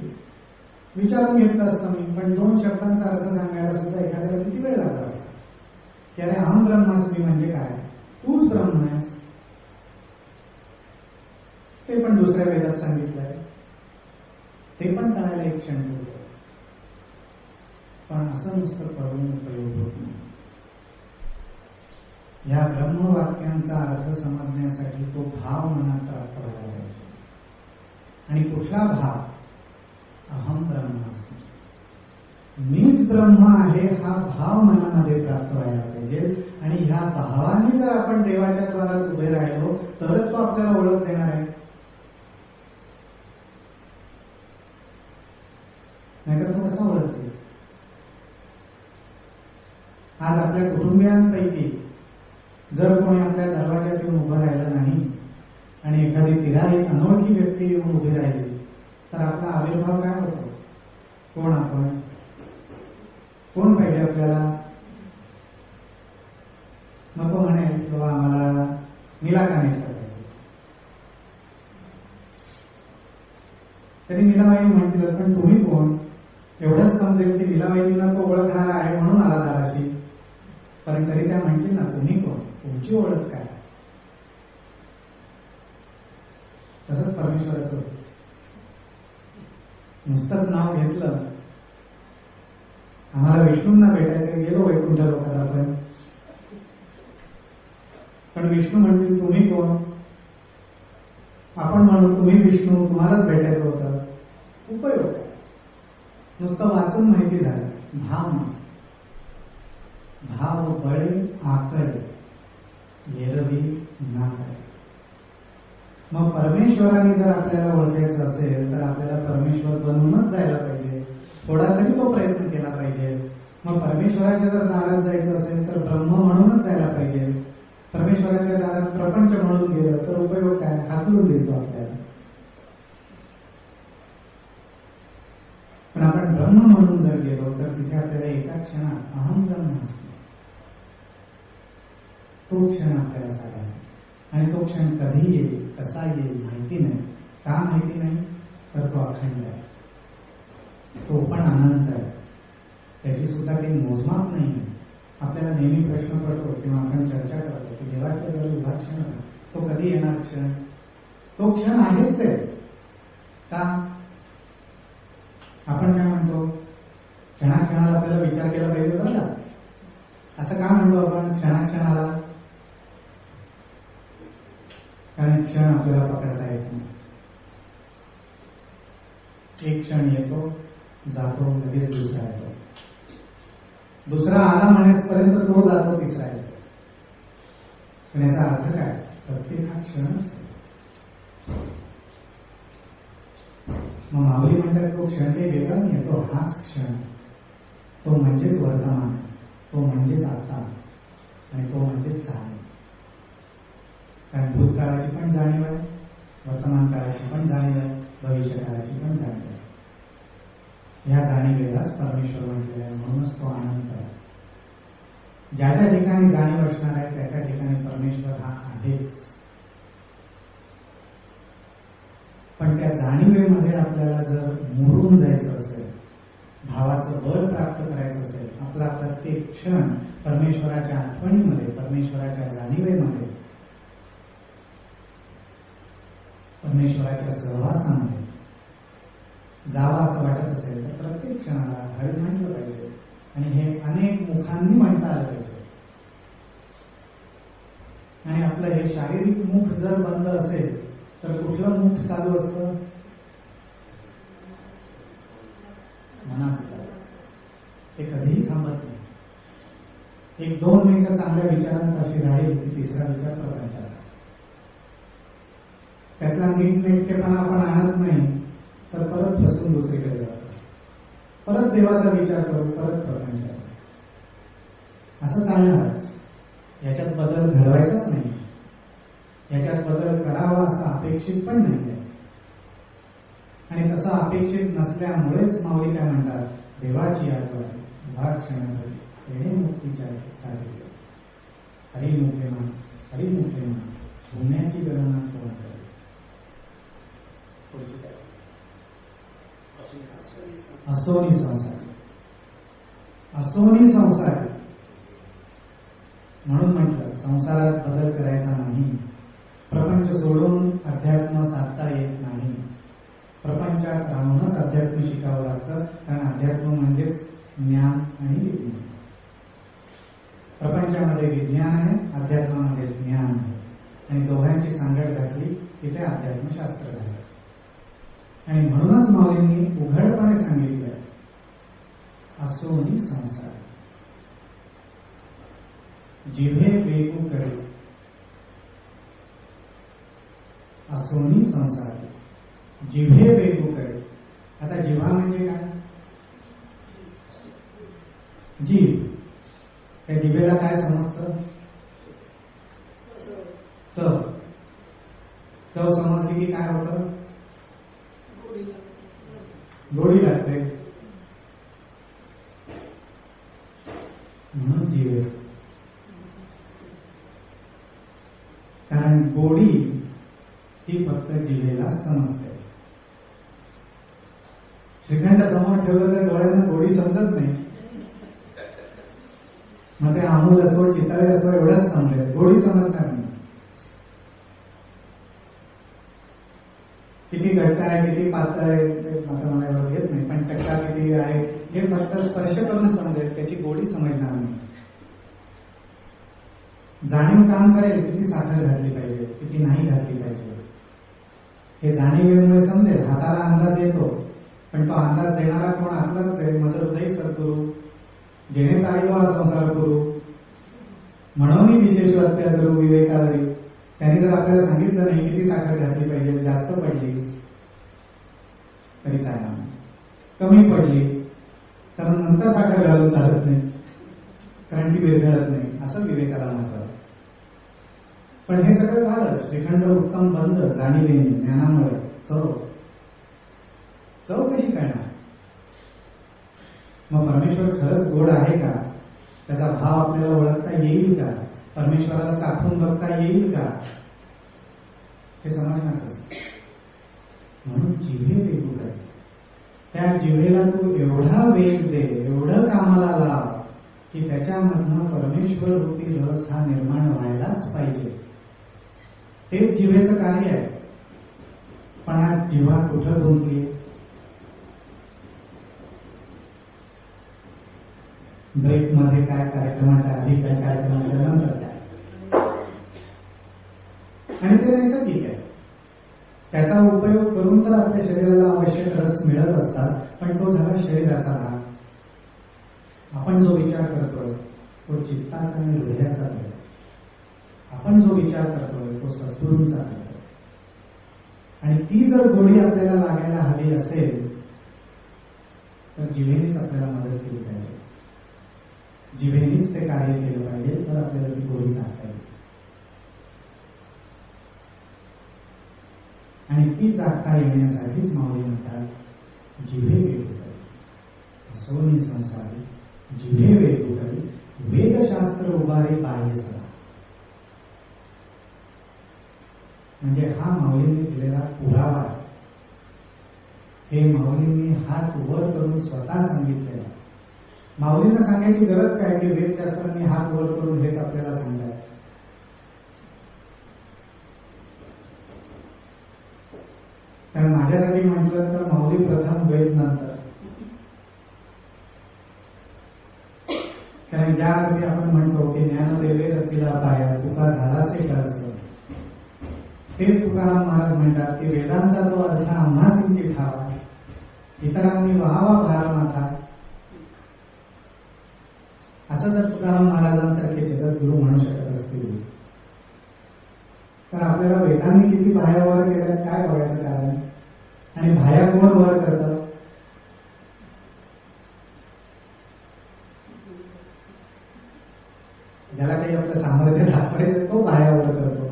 विचारून घेतलं असतं मी, पण 2 शब्दांचा अर्थ सांगायला सुद्धा एखाद्याला किती वेळ लागला असता की अरे अहम ब्रह्मास्मी म्हणजे काय, तूच ब्रह्म आहेस. ते पण दुसऱ्या वेदात सांगितलंय, ते पण कळायला एक क्षण होतो. पण असं नुसतं करून उपयोग होत नाही. या ब्रह्मवाक्यांचा अर्थ समजण्यासाठी तो भाव मनात प्राप्त व्हायला पाहिजे. आणि कुठला भाव? अहम ब्रह्मास्मी, मीच ब्रह्म आहे हा भाव मनामध्ये प्राप्त व्हायला पाहिजे. आणि ह्या भावाने जर आपण देवाच्या द्वारात उभे राहिलो तरच तो आपल्याला ओळख देणार आहे. नाहीतर तो कसा ओळखते? आज आपल्या कुटुंबियांपैकी जर कोणी आपल्या दरवाज्यात येऊन उभं राहिलं नाही आणि एखादी तिराही अनोळखी व्यक्ती येऊन उभी राहिली तर आपला आविर्भाव काय होतो? कोण आपण? कोण पाहिजे आपल्याला? मग तो म्हणेल की बाबा आम्हाला मीला कनेक्ट करायचं. तरी मीलाबाई म्हणतील पण तुम्ही कोण? एवढंच समजेल की मीलाबाईंना तो ओळखणारा आहे म्हणून आला दाराशी. पण तरी त्या म्हणतील ना तुम्ही कोण, तुमची ओळख काय? तसंच परमेश्वराचं होतं. नुसतंच नाव घेतलं, आम्हाला विष्णूंना भेटायचं, गेलो वैकुंठ लोकात आपण, पण विष्णू म्हणतील तुम्ही कोण? आपण म्हणू तुम्ही विष्णू, तुम्हालाच भेटायचं होतं. उपयोग काय? नुसतं वाचून माहिती झालं. भाव नाही. भाव बळे आकडे येरवी ना काय. मग परमेश्वराने जर आपल्याला ओळखायचं असेल तर आपल्याला परमेश्वर बनवूनच जायला पाहिजे, थोडा तरी तो प्रयत्न केला पाहिजे. मग परमेश्वराच्या जर दारात जायचं असेल तर ब्रह्म म्हणूनच जायला पाहिजे. परमेश्वराच्या दारात प्रपंच म्हणून गेलं तर उपयोग काय? हाकलून देतो आपल्याला. पण आपण ब्रह्म म्हणून जर गेलो तर तिथे आपल्याला एका क्षणात अहम ब्रह्म असतो, तो क्षण आपल्याला साधायचा. आणि तो क्षण कधी येईल, कसा येईल माहिती नाही. का माहिती नाही? तर तो अखंड आहे, तो पण अनंत आहे, त्याची सुद्धा काही मोजमाप नाही. आपल्याला नेहमी प्रश्न पडतो किंवा आपण चर्चा करतो की देवाच्या जवळ उभा क्षण, तो कधी येणार क्षण? तो क्षण आहेच आहे. का? आपण काय म्हणतो? क्षणाक्षणाला आपल्याला विचार केला पाहिजे बरं का. असं का म्हणतो आपण क्षणाक्षणाला? कारण क्षण आपल्याला पकडता येत नाही. एक क्षण येतो, जातो, लगेच दुसरा येतो. दुसरा आला म्हणेपर्यंत तो जातो, तिसरा येतो. पण याचा अर्थ काय? प्रत्येक हा क्षणच मग माऊली म्हणतात तो क्षण काही वेगळा नाही, तो हाच क्षण, तो म्हणजेच वर्तमान, तो म्हणजेच आता, आणि तो म्हणजेच जाणीव. कारण भूतकाळाची पण जाणीव आहे, वर्तमान काळाची पण जाणीव आहे, भविष्य काळाची पण जाणीव आहे. ह्या जाणीवेलाच परमेश्वर म्हटलेला आहे, म्हणूनच तो आनंद आहे. ज्या ज्या ठिकाणी जाणीव असणार आहे त्या त्या ठिकाणी परमेश्वर हा आहेच. पण त्या जाणीवेमध्ये आपल्याला जर मुरून जायचं असेल, भावाचं बळ प्राप्त करायचं असेल, आपला प्रत्येक क्षण परमेश्वराच्या आठवणीमध्ये, परमेश्वराच्या जाणीवेमध्ये, परमेश्वराच्या सहवासामध्ये जावा असं वाटत असेल तर प्रत्येक क्षणाला हळद म्हटलं पाहिजे. आणि हे अनेक मुखांनी म्हणता आलं पाहिजे. आणि आपलं हे शारीरिक मुख जर बंद असेल तर कुठलं मुख चालू असतं? मनाचं चालू असतं, ते कधीही थांबत नाही. एक दोन मिनिटं चांगल्या विचारांपाशी राहील की तिसरा विचार प्रपंचाचा. त्यातला नीटनेटकेपणा आपण आणत नाही तर परत फसून दुसरीकडे जातो, परत देवाचा विचार करू, परत प्रपंचाचा. असं चालणारच. याच्यात बदल घडवायचाच नाही, याच्यात बदल करावा असं अपेक्षित पण नाही. आणि तसं अपेक्षित नसल्यामुळेच माऊली काय म्हणतात, देवाची आठवण उभा क्षणामध्ये येणे मुक्तीच्या साधे. हरिमुखे मान, हरिमुखे मान, पुण्याची गणना कोण करेल? असोनी संसार, असोनी संसार. म्हणून म्हटलं संसारात बदल करायचा नाही, प्रपंच सोडून अध्यात्म साधता येत नाही. प्रपंचात राहूनच अध्यात्म शिकावं लागतं, कारण अध्यात्म म्हणजेच ज्ञान आणि विज्ञान. प्रपंचामध्ये विज्ञान आहे, अध्यात्मामध्ये ज्ञान आहे, आणि दोघांची सांगड घातली तिथे अध्यात्मशास्त्र झालं. आणि म्हणूनच माऊलींनी उघडपणे सांगितलं, असोनी संसार जिभे वेगू करे, असोनी संसार जिभे वेगू करे. आता जिव्हा म्हणजे काय? जीभ. त्या जिभेला काय समजतं? चव. चव समजली की काय होतं? गोडी लागते. म्हणून जिभे, कारण गोडी ही फक्त जिभेला समजते. श्रीखंड समोर ठेवलं तर डोळ्यांना गोडी समजत नाही. मग ते अमूल असो, चितळे असो एवढंच समजेल, गोडी समजणार नाही. किती घट्ट आहे, किती पातळ आहे आता मला एवढं येत नाही, पण चक्का किती आहे हे फक्त स्पर्श करून समजेल, त्याची गोडी समजणार नाही. जाणीव काम करेल किती साखर घातली पाहिजे, किती नाही घातली पाहिजे, हे जाणीवेमुळे समजेल. हाताला अंदाज येतो, पण तो अंदाज देणारा कोण? आपलाच आहे. मज हृदय सद्गुरु जेणे ताळीवा संसार करू, म्हणून विशेष वाक्य करू विवेकावरी. त्यांनी जर आपल्याला सांगितलं नाही किती साखर घातली पाहिजे, जास्त पडली तरी चालणार, कमी पडली तर नंतर साखर घालून चालत नाही, कारण ती विरघळत नाही, असं विवेकाला महत्व. पण हे सगळं झालं, श्रीखंड उत्तम बंद जाणीवेने, ज्ञानामुळे. चव, चव कशी कळणार? मग परमेश्वर खरंच गोड आहे का? त्याचा भाव आपल्याला ओळखता येईल का? परमेश्वराला चाखून बघता येईल का? हे समजणार कसं? म्हणून जिभे वेगू आहे. त्या जिभेला तू एवढा वेग दे, एवढं कामाला लाव की त्याच्यामधनं परमेश्वर रूपी रस हा निर्माण व्हायलाच पाहिजे. तेच जिभेचं कार्य आहे. पण आज जिव्हा कुठं गुंतली? ब्रेक मध्ये काय, कार्यक्रमाच्या आधी काय, कार्यक्रमाच्या नंतर काय. आणि ते नैसर्गिक आहे. त्याचा उपयोग करून तर आपल्या शरीराला आवश्यक रस मिळत असतात, पण तो झाला शरीराचा भाग. आपण जो विचार करतोय तो चित्ताचा आणि हृदयाचा आहे. आपण जो विचार करतोय तो सद्गुरूंचा करतोय. आणि ती जर गोडी आपल्याला लागायला हवी असेल तर जिभेनेच आपल्याला मदत केली पाहिजे. जिभेनेच ते कार्य केलं पाहिजे तर आपल्याला ती गोडी चालता येईल. आणि ती जागता येण्यासाठीच माऊली म्हणतात जिभे वेगुकरी असोनी संसारी, जिभे वेगुकरी वेदशास्त्र उभारे बाह्य सदा. म्हणजे हा माऊलींनी दिलेला पुरावा, हे माऊलींनी हात वर करून स्वतः सांगितलेला. माऊलींना सांगायची गरज काय की वेदशास्त्रांनी हात वर करून हेच आपल्याला सांगाय. कारण माझ्यासाठी म्हटलं तर माऊली प्रथम वेद नंतर. कारण ज्या अर्थी आपण म्हणतो की ज्ञानदेवे रचिला पाया तुका झालासे कळस, तेच तुकाराम महाराज म्हणतात की वेदांचा तो अर्थ आम्हासिंची ठावा, इतरांनी व्हावा भार माथा. असं जर तुकाराम महाराजांसारखे जगद्गुरु म्हणू शकत असतील तर आपल्याला वेदांनी किती बाह्या वर केल्या काय बघायचं कारण. आणि बाह्या कोण वर करतं? ज्याला काही आपलं सामर्थ्य दाखवायचं तो बाह्यावर करतो.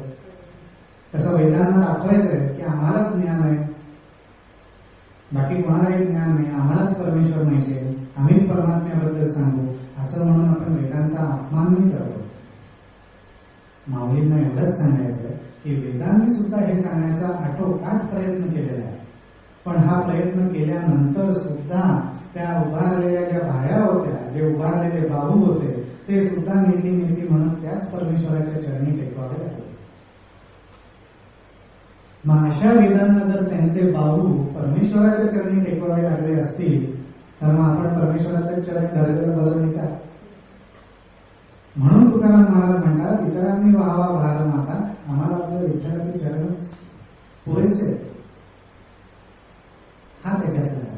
तसं वेदांना दाखवायचंय की आम्हालाच ज्ञान आहे, बाकी कोणालाही ज्ञान नाही, आम्हालाच परमेश्वर माहिती आहे, आम्हीच परमात्म्याबद्दल सांगू, असं म्हणून आपण वेदांचा अपमान नाही करतो. माऊलींना एवढंच सांगायचं की वेदांनी सुद्धा हे सांगण्याचा आटोकाट प्रयत्न केलेला आहे. पण हा प्रयत्न केल्यानंतर सुद्धा त्या उभारलेल्या ज्या बाह्या होत्या, जे उभारलेले बाहू होते, ते सुद्धा नीती नीती म्हणून त्याच परमेश्वराच्या चरणी टेकवावे लागले. मग अशा वेदांना जर त्यांचे बाहू परमेश्वराच्या चरणी टेकवावे लागले असतील तर मग आपण परमेश्वराचे चरण धरलेलं बरं नाही का? म्हणून तुकाराम महाराज म्हणतात इतरांनी व्हावा भार माता, आम्हाला आपल्या विठ्ठलाचे चरणच पुरेसे. हा त्याच्यातला आहे.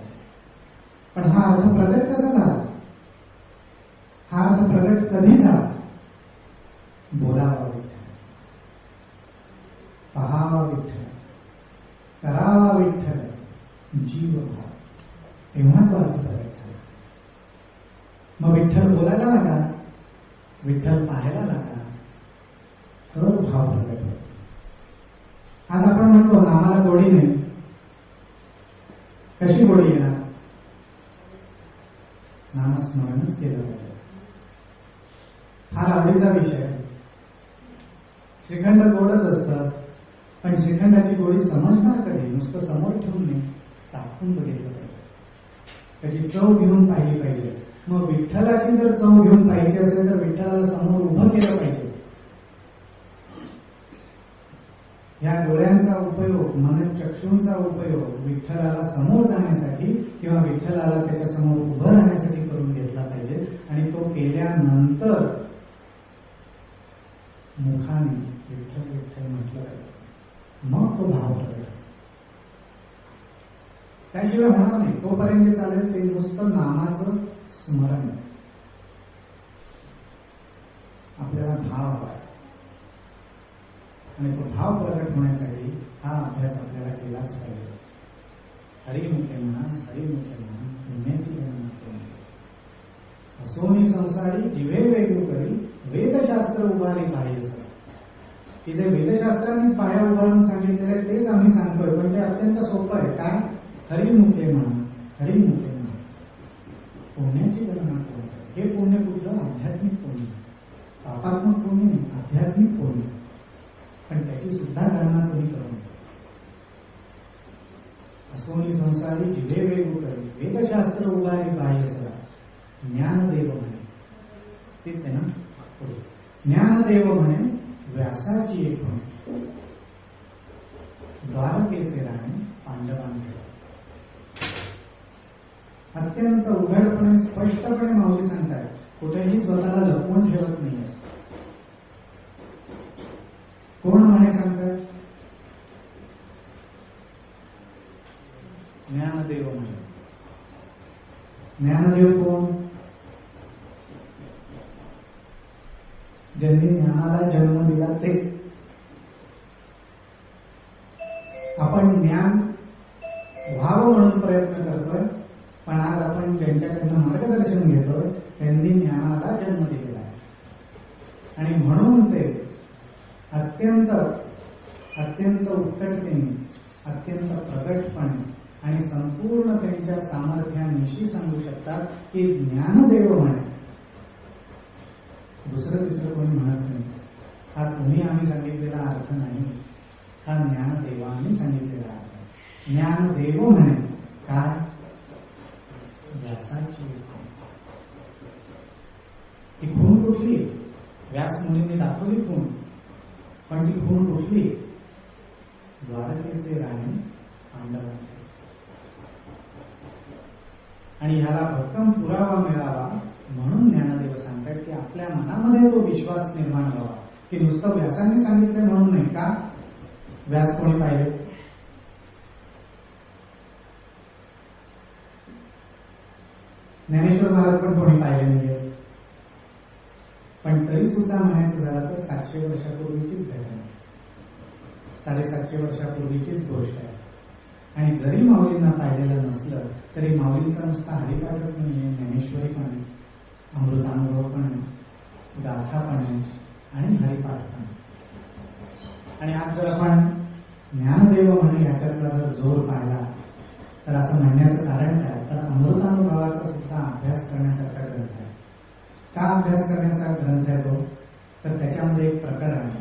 पण हा अर्थ प्रगट कसा झाला? हा अर्थ प्रगट कधी झाला? बोलावा विठ्ठल, पहावा विठ्ठल, करावा विठ्ठल, जीव भाव, तेव्हा तो अर्थ प्रगट झाला. मग विठ्ठल बोलायला लागा, विठ्ठल पाहायला लागा, तर भाव प्रगट होतो. आज आपण म्हणतो नामाला गोडी नाही. कशी गोडी येणार? नामस्मरणच केलं पाहिजे. फार आवडीचा विषय. श्रीखंड गोडच असतं, पण श्रीखंडाची गोडी समजणार कधी? नुसतं समोर ठेवून नाही, चाखून बघितलं पाहिजे, त्याची चव घेऊन पाहिली पाहिजे. मग विठ्ठलाची जर चव घेऊन पाहिजे असेल तर विठ्ठलाला समोर उभं केलं पाहिजे. या डोळ्यांचा उपयोग, मनचक्षूंचा उपयोग विठ्ठलाला समोर जाण्यासाठी किंवा विठ्ठलाला त्याच्या समोर उभं राहण्यासाठी करून घेतला पाहिजे. आणि तो केल्यानंतर मुखाने विठ्ठल विठ्ठल म्हटलं पाहिजे, मग तो भाव प्रगट. त्याशिवाय होणार नाही. तोपर्यंत जे चालेल ते नुसतं नामाचं स्मरण. आपल्याला भाव हवा आणि तो भाव प्रगट होण्यासाठी हा अभ्यास आपल्याला केलाच पाहिजे. हरिमुखे म्हणा, हरिमुखे म्हणा, पुण्याची गणना करून असोनी संसारी, जिव्हे वेगुकरी वेदशास्त्र उभारी बाह्य सदा. की जे वेदशास्त्रांनी पाया उभारून सांगितलेले तेच आम्ही सांगतोय. पण ते अत्यंत सोपं आहे. काय? हरिमुखे म्हणा, हरिमुखे म्हणा, पुण्याची गणना करून. हे पुण्य कुठलं? आध्यात्मिक पुण्य. पापात्मक पुण्य नाही, आध्यात्मिक पुण्य. पण त्याची सुद्धा गणना तुम्ही करून. असोनी संसारी, जिव्हे वेगुकरी वेदशास्त्र उभारी बाह्य सदा. ज्ञानदेव म्हणे, तेच आहे ना पुढे. ज्ञानदेव म्हणे व्यासाची एक म्हणे, द्वारकेचे राणे पांडवांकडे. अत्यंत उघडपणे स्पष्टपणे माऊली सांगतात, कुठेही स्वतःला लपवून ठेवत नाही. कोण म्हणे सांगतात? ज्ञानदेव म्हणे. ज्ञानदेव कोण? ज्यांनी ज्ञानाला जन्म दिला ते. आपण आपण ज्ञान व्हावं म्हणून प्रयत्न करतोय, पण आज आपण ज्यांच्याकडनं मार्गदर्शन घेतोय त्यांनी ज्ञानाला जन्म दिलेला आहे. आणि म्हणून ते अत्यंत उत्कटतेने, अत्यंत प्रगटपणे आणि संपूर्ण त्यांच्या सामर्थ्यानिशी सांगू शकतात की ज्ञानदेव म्हणे. दुसरं तिसरं कोणी म्हणत नाही. हा तुम्ही आम्ही सांगितलेला अर्थ नाही, हा ज्ञानदेवांनी सांगितलेला अर्थ. ज्ञानदेव म्हणे काय? व्यासाची ती खूण कुठली? व्यास मुनींनी दाखवली खूण, पण ती खूण कुठली? द्वारकेचे राणी पांडवांचे. आणि ह्याला भक्कम पुरावा मिळावा म्हणून ज्ञानदेव सांगतात की आपल्या मनामध्ये तो विश्वास निर्माण व्हावा की नुसतं व्यासांनी सांगितलं म्हणून नाही. का? व्यास कोणी पाहिले? ज्ञानेश्वर महाराज पण कोणी पाहिले नाहीये. पण तरी सुद्धा म्हणायचं झालं तर 700 वर्षापूर्वीचीच घटना, 750 वर्षापूर्वीचीच गोष्ट आहे. आणि जरी माऊलींना पाहिलेलं नसलं तरी माऊलींचा नुसता हरिपाठच नाहीये, ज्ञानेश्वरी पण आहे, अमृतानुभव पण आहे, गाथा पण आहे आणि हरिपाठ पण आहे. आणि आज जर आपण ज्ञानदेव म्हणे ह्याच्यातला जर जोर पाहिला तर असं म्हणण्याचं कारण काय? तर अमृतानुभवाचा सुद्धा अभ्यास करण्यासारखा ग्रंथ आहे. का अभ्यास करण्याचा ग्रंथ आहे तो? तर त्याच्यामध्ये एक प्रकरण आहे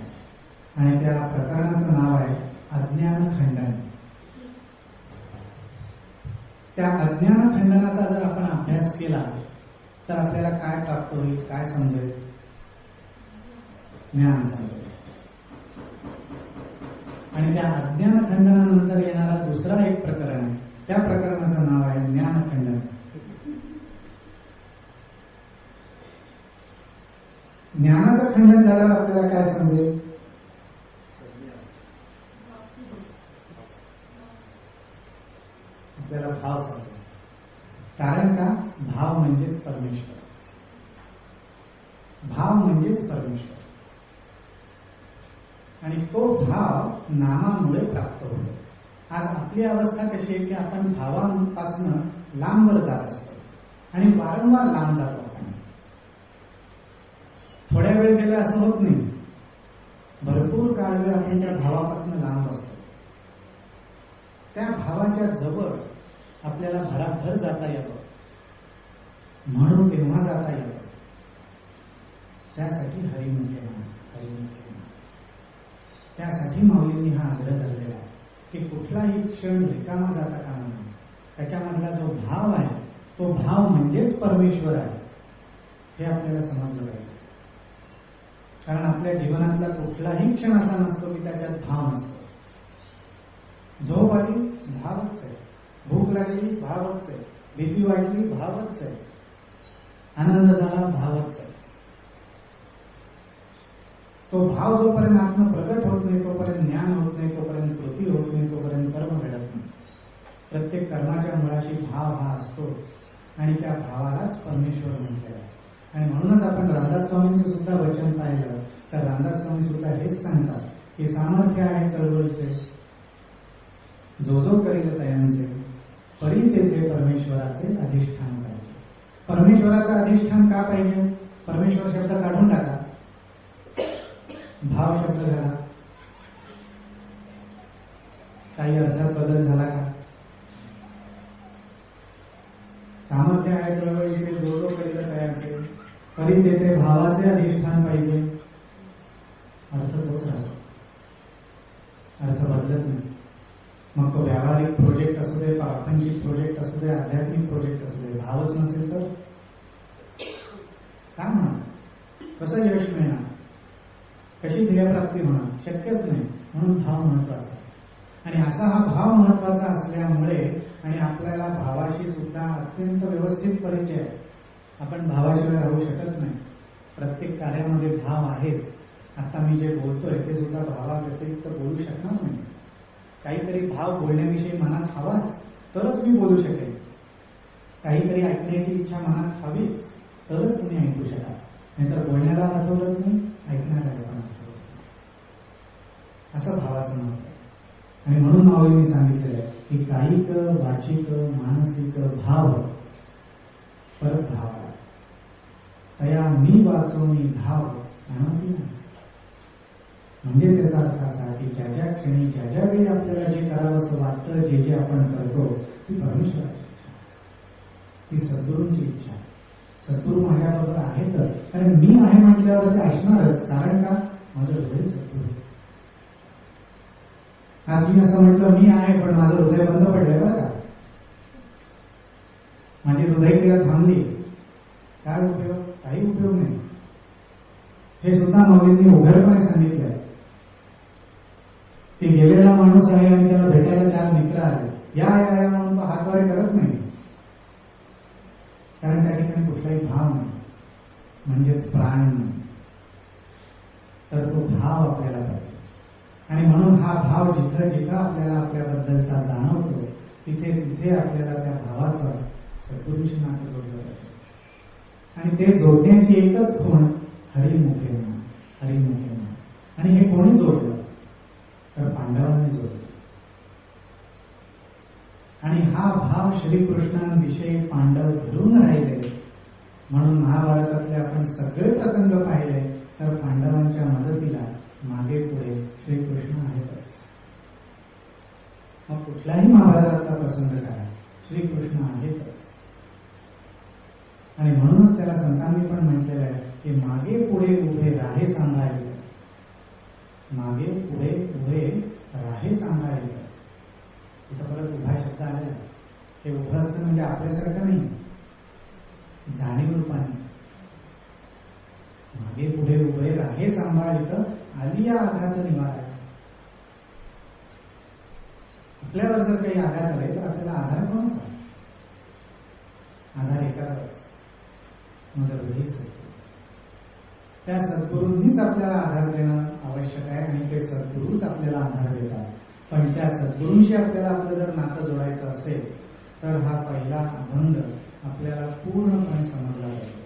आणि त्या प्रकरणाचं नाव आहे अज्ञान खंडन. त्या अज्ञान खंडनाचा जर आपण अभ्यास केला तर आपल्याला काय प्राप्त होईल? काय समजेल? ज्ञान समजेल. आणि त्या अज्ञान खंडनानंतर येणारा दुसरा एक प्रकरण आहे, त्या प्रकरणाचं नाव आहे ज्ञानखंडन. ज्ञानाचं खंडन झाल्यावर आपल्याला काय समजेल? आपल्याला भाव समजेल. कारण का? भाव म्हणजेच परमेश्वर. भाव म्हणजेच परमेश्वर. आणि तो भाव नामामुळे प्राप्त होतो. आज आपली अवस्था कशी आहे की आपण भावांपासून लांबवर जात असतो आणि वारंवार लांब जातो. आपण थोड्या वेळ गेला असं होत नाही, भरपूर काळ वेळ आपण त्या भावापासून लांब असतो. त्या भावाच्या जवळ आपल्याला भराभर जाता यावं म्हणून तेव्हा जाता यावं, त्यासाठी हरिमुखे म्हणा, हरिमुखे म्हणा. त्यासाठी माऊलींनी हा आग्रह धरलेला आहे की कुठलाही क्षण रिकामा जाता कामा नये. त्याच्यामधला जो भाव आहे तो भाव म्हणजेच परमेश्वर आहे, हे आपल्याला समजलं पाहिजे. कारण आपल्या जीवनातला कुठलाही क्षण असा नसतो की त्याच्यात भाव नसतो. झोप आली भावच आहे, भूक लागली भावच आहे, भीती वाटली भावच आहे, आनंद झाला भावच आहे. तो भाव जोपर्यंत आत्म प्रगट होत नाही, तोपर्यंत ज्ञान होत नाही, तोपर्यंत कृती होत नाही, तोपर्यंत कर्म घडत नाही. प्रत्येक कर्माच्या मुळाशी भाव हा असतोच आणि त्या भावालाच परमेश्वर म्हटलेला आहे. आणि म्हणूनच आपण रामदास स्वामींचं सुद्धा वचन पाहिलं तर रामदास स्वामी सुद्धा हेच सांगतात की सामर्थ्य आहे चळवळीचे, जो जो करील तयांचे, परी तेथे परमेश्वराचे अधिष्ठान पाहिजे. परमेश्वराचं अधिष्ठान का पाहिजे? परमेश्वर शब्द काढून टाका, भाव शब्द झाला. काही अर्थात बदल झाला का? सामर्थ्य आहे चळवळीचे, जो जो करील तयांचे, परी तेथे भावाचे अधिष्ठान पाहिजे. अर्थ तोच राहतो, अर्थ बदलत नाही. मग तो व्यावहारिक प्रोजेक्ट असू दे, प्रापंचिक प्रोजेक्ट असू दे, आध्यात्मिक प्रोजेक्ट असू दे, भावच नसेल तर काय म्हणा, कसं यश मिळणार, कशी ध्येयप्राप्ती होणार? शक्यच नाही. म्हणून भाव महत्वाचा आहे. आणि असा हा भाव महत्वाचा असल्यामुळे आणि आपल्याला भावाशी सुद्धा अत्यंत व्यवस्थित परिचय आहे. आपण भावाशिवाय राहू शकत नाही. प्रत्येक कार्यामध्ये भाव आहेच. आता मी जे बोलतोय ते सुद्धा भावाव्यतिरिक्त बोलू शकणार नाही. काहीतरी भाव बोलण्याविषयी मनात हवाच तरच मी बोलू शकेन. काहीतरी ऐकण्याची इच्छा मनात हवीच तरच तुम्ही ऐकू शकाल. नाहीतर बोलण्याला आठवत नाही, ऐकण्याला पण आठवत नाही. असं भावाचं महत्व आहे. आणि म्हणून माऊलींनी सांगितलेलं आहे की कायिक वाचिक मानसिक भाव परत भाव तया मी वाचवणी धाव म्हणती ना. म्हणजे त्याचा अर्थ असा की ज्या ज्या क्षणी ज्या ज्या वेळी आपल्याला जे करावंसं वाटतं जे जे आपण करतो ती परमेश्वराची इच्छा, ती सद्गुरूंची इच्छा. सद्गुरू माझ्याबरोबर आहेतच, कारण मी आहे म्हटल्यावर ते ऐकणारच. कारण का? माझं हृदय सद्गुरू. आज मी असं म्हटलं मी आहे पण माझं हृदय बंद पडलंय बरं का, माझी हृदयक्रिया थांबली, काय उपयोग? काही उपयोग नाही. हे सुद्धा माऊलींनी उघडपणे सांगितलंय की गेलेला माणूस आहे आणि त्याला भेटायला 4 मित्र आले, या या या म्हणून तो हातवारे करत नाही, कारण त्या ठिकाणी कुठलाही भाव नाही, म्हणजेच प्राण नाही. तर तो भाव आपल्याला पाहिजे. आणि म्हणून हा भाव जिथं जिथं आपल्याला आपल्याबद्दलचा जाणवतो तिथे तिथे आपल्याला त्या भावाचं सद्गुरूंशी नातं जोडलं पाहिजे. आणि ते जोडण्याची एकच खूण हरिमुखे म्हणा, हरिमुखे म्हणा. आणि हे कोणी जोडलं? तर पांडवांनी जोडलं. आणि हा भाव श्रीकृष्णांविषयी पांडव धरून राहिले. म्हणून महाभारतातले आपण सगळे प्रसंग पाहिले तर पांडवांच्या मदतीला मागे पुढे श्रीकृष्ण आहेतच. मग कुठलाही महाभारताचा प्रसंग करा, श्रीकृष्ण आहेतच. आणि म्हणूनच त्याला संतांनी पण म्हटलेलं आहे की मागे पुढे उभे राहे सांगायचं. मागे पुढे उभे राहे सांगायचं. इथं परत उभा शब्द आला. हे उभं असतं म्हणजे आपल्यासारखं नाही, जाणीव रूपाने. मागे पुढे उभे राहे सांभाळित आली या आघात निवारा. आपल्यावर जर काही आघात आले तर आपल्याला आधार कोणाचा? आधार एकाचाच, माझं हृदय सद्गुरू. त्या सद्गुरूंनीच आपल्याला आधार देणं आवश्यक आहे आणि ते सद्गुरूच आपल्याला आधार देतात. पण त्या सद्गुरूंशी आपल्याला आपलं जर नातं जोडायचं असेल तर हा पहिला अभंग आपल्याला पूर्णपणे समजला पाहिजे.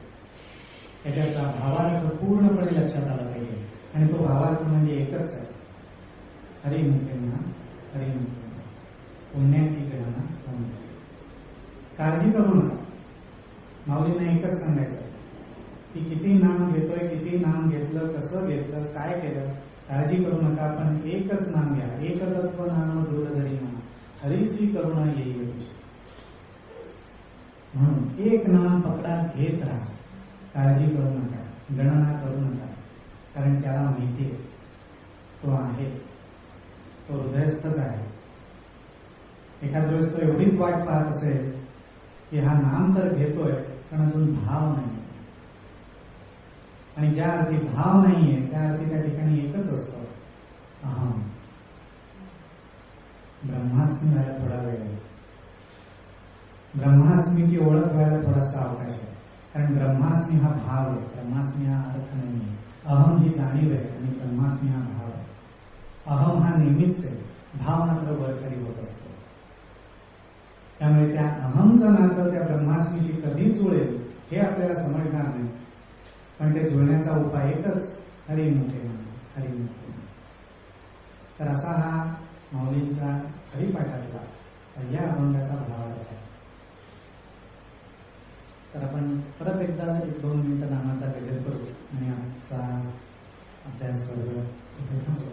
त्याच्यातला भावार्थ पूर्णपणे लक्षात आला पाहिजे. आणि तो भावार्थ म्हणजे एकच आहे, हरिमुखे म्हणा, हरिमुखे म्हणा, पुण्याची गणना होऊन. काळजी करू नका. माऊलींना एकच सांगायचं की किती नाम घेतोय, किती नाम घेतलं, कसं घेतलं, काय केलं, काळजी करू नका. पण एकच नाम घ्या. एकतत्व नाम दूरधरी म्हणा, हरीसी करुणा येईल तुझी. म्हणून एक नाम पकडा, घेत राहा. काळजी करू नका, गणना करू नका. कारण त्याला माहिती आहे तो आहे, तो हृदयस्थच आहे. एखाद्या वेळेस तो एवढीच वाट पाहत असेल की हा नाम तर घेतोय पण अजून भाव नाही. आणि ज्या अर्थी भाव नाहीये त्या अर्थी त्या ठिकाणी एकच असतं, अहम. ब्रह्मास्मी व्हायला थोडा वेळ आहे. ब्रह्मास्मीची ओळख व्हायला थोडासा अवकाश आहे. कारण ब्रह्मास्मी हा भाव आहे, ब्रह्मास्मी हा अर्थ नाही आहे. अहम ही जाणीव आहे आणि ब्रह्मास्मी हा भाव आहे. अहम हा नेहमीच आहे, भाव मात्र वरखाली होत असतो. त्यामुळे त्या अहमचं नातं त्या ब्रह्मास्मीशी कधी जुळेल हे आपल्याला समजणार नाही. पण ते जुळण्याचा उपाय एकच, हरिमुखे म्हणा, हरिमुखे म्हणा. तर असा हा माऊलींचा हरिपाठातला पहिल्या अभंगाचा भावार्थ आहे. तर आपण परत एकदा 1-2 मिनिटं नामाचा गजर करू आणि आजचा अभ्यास वर्ग इथे थांबवू.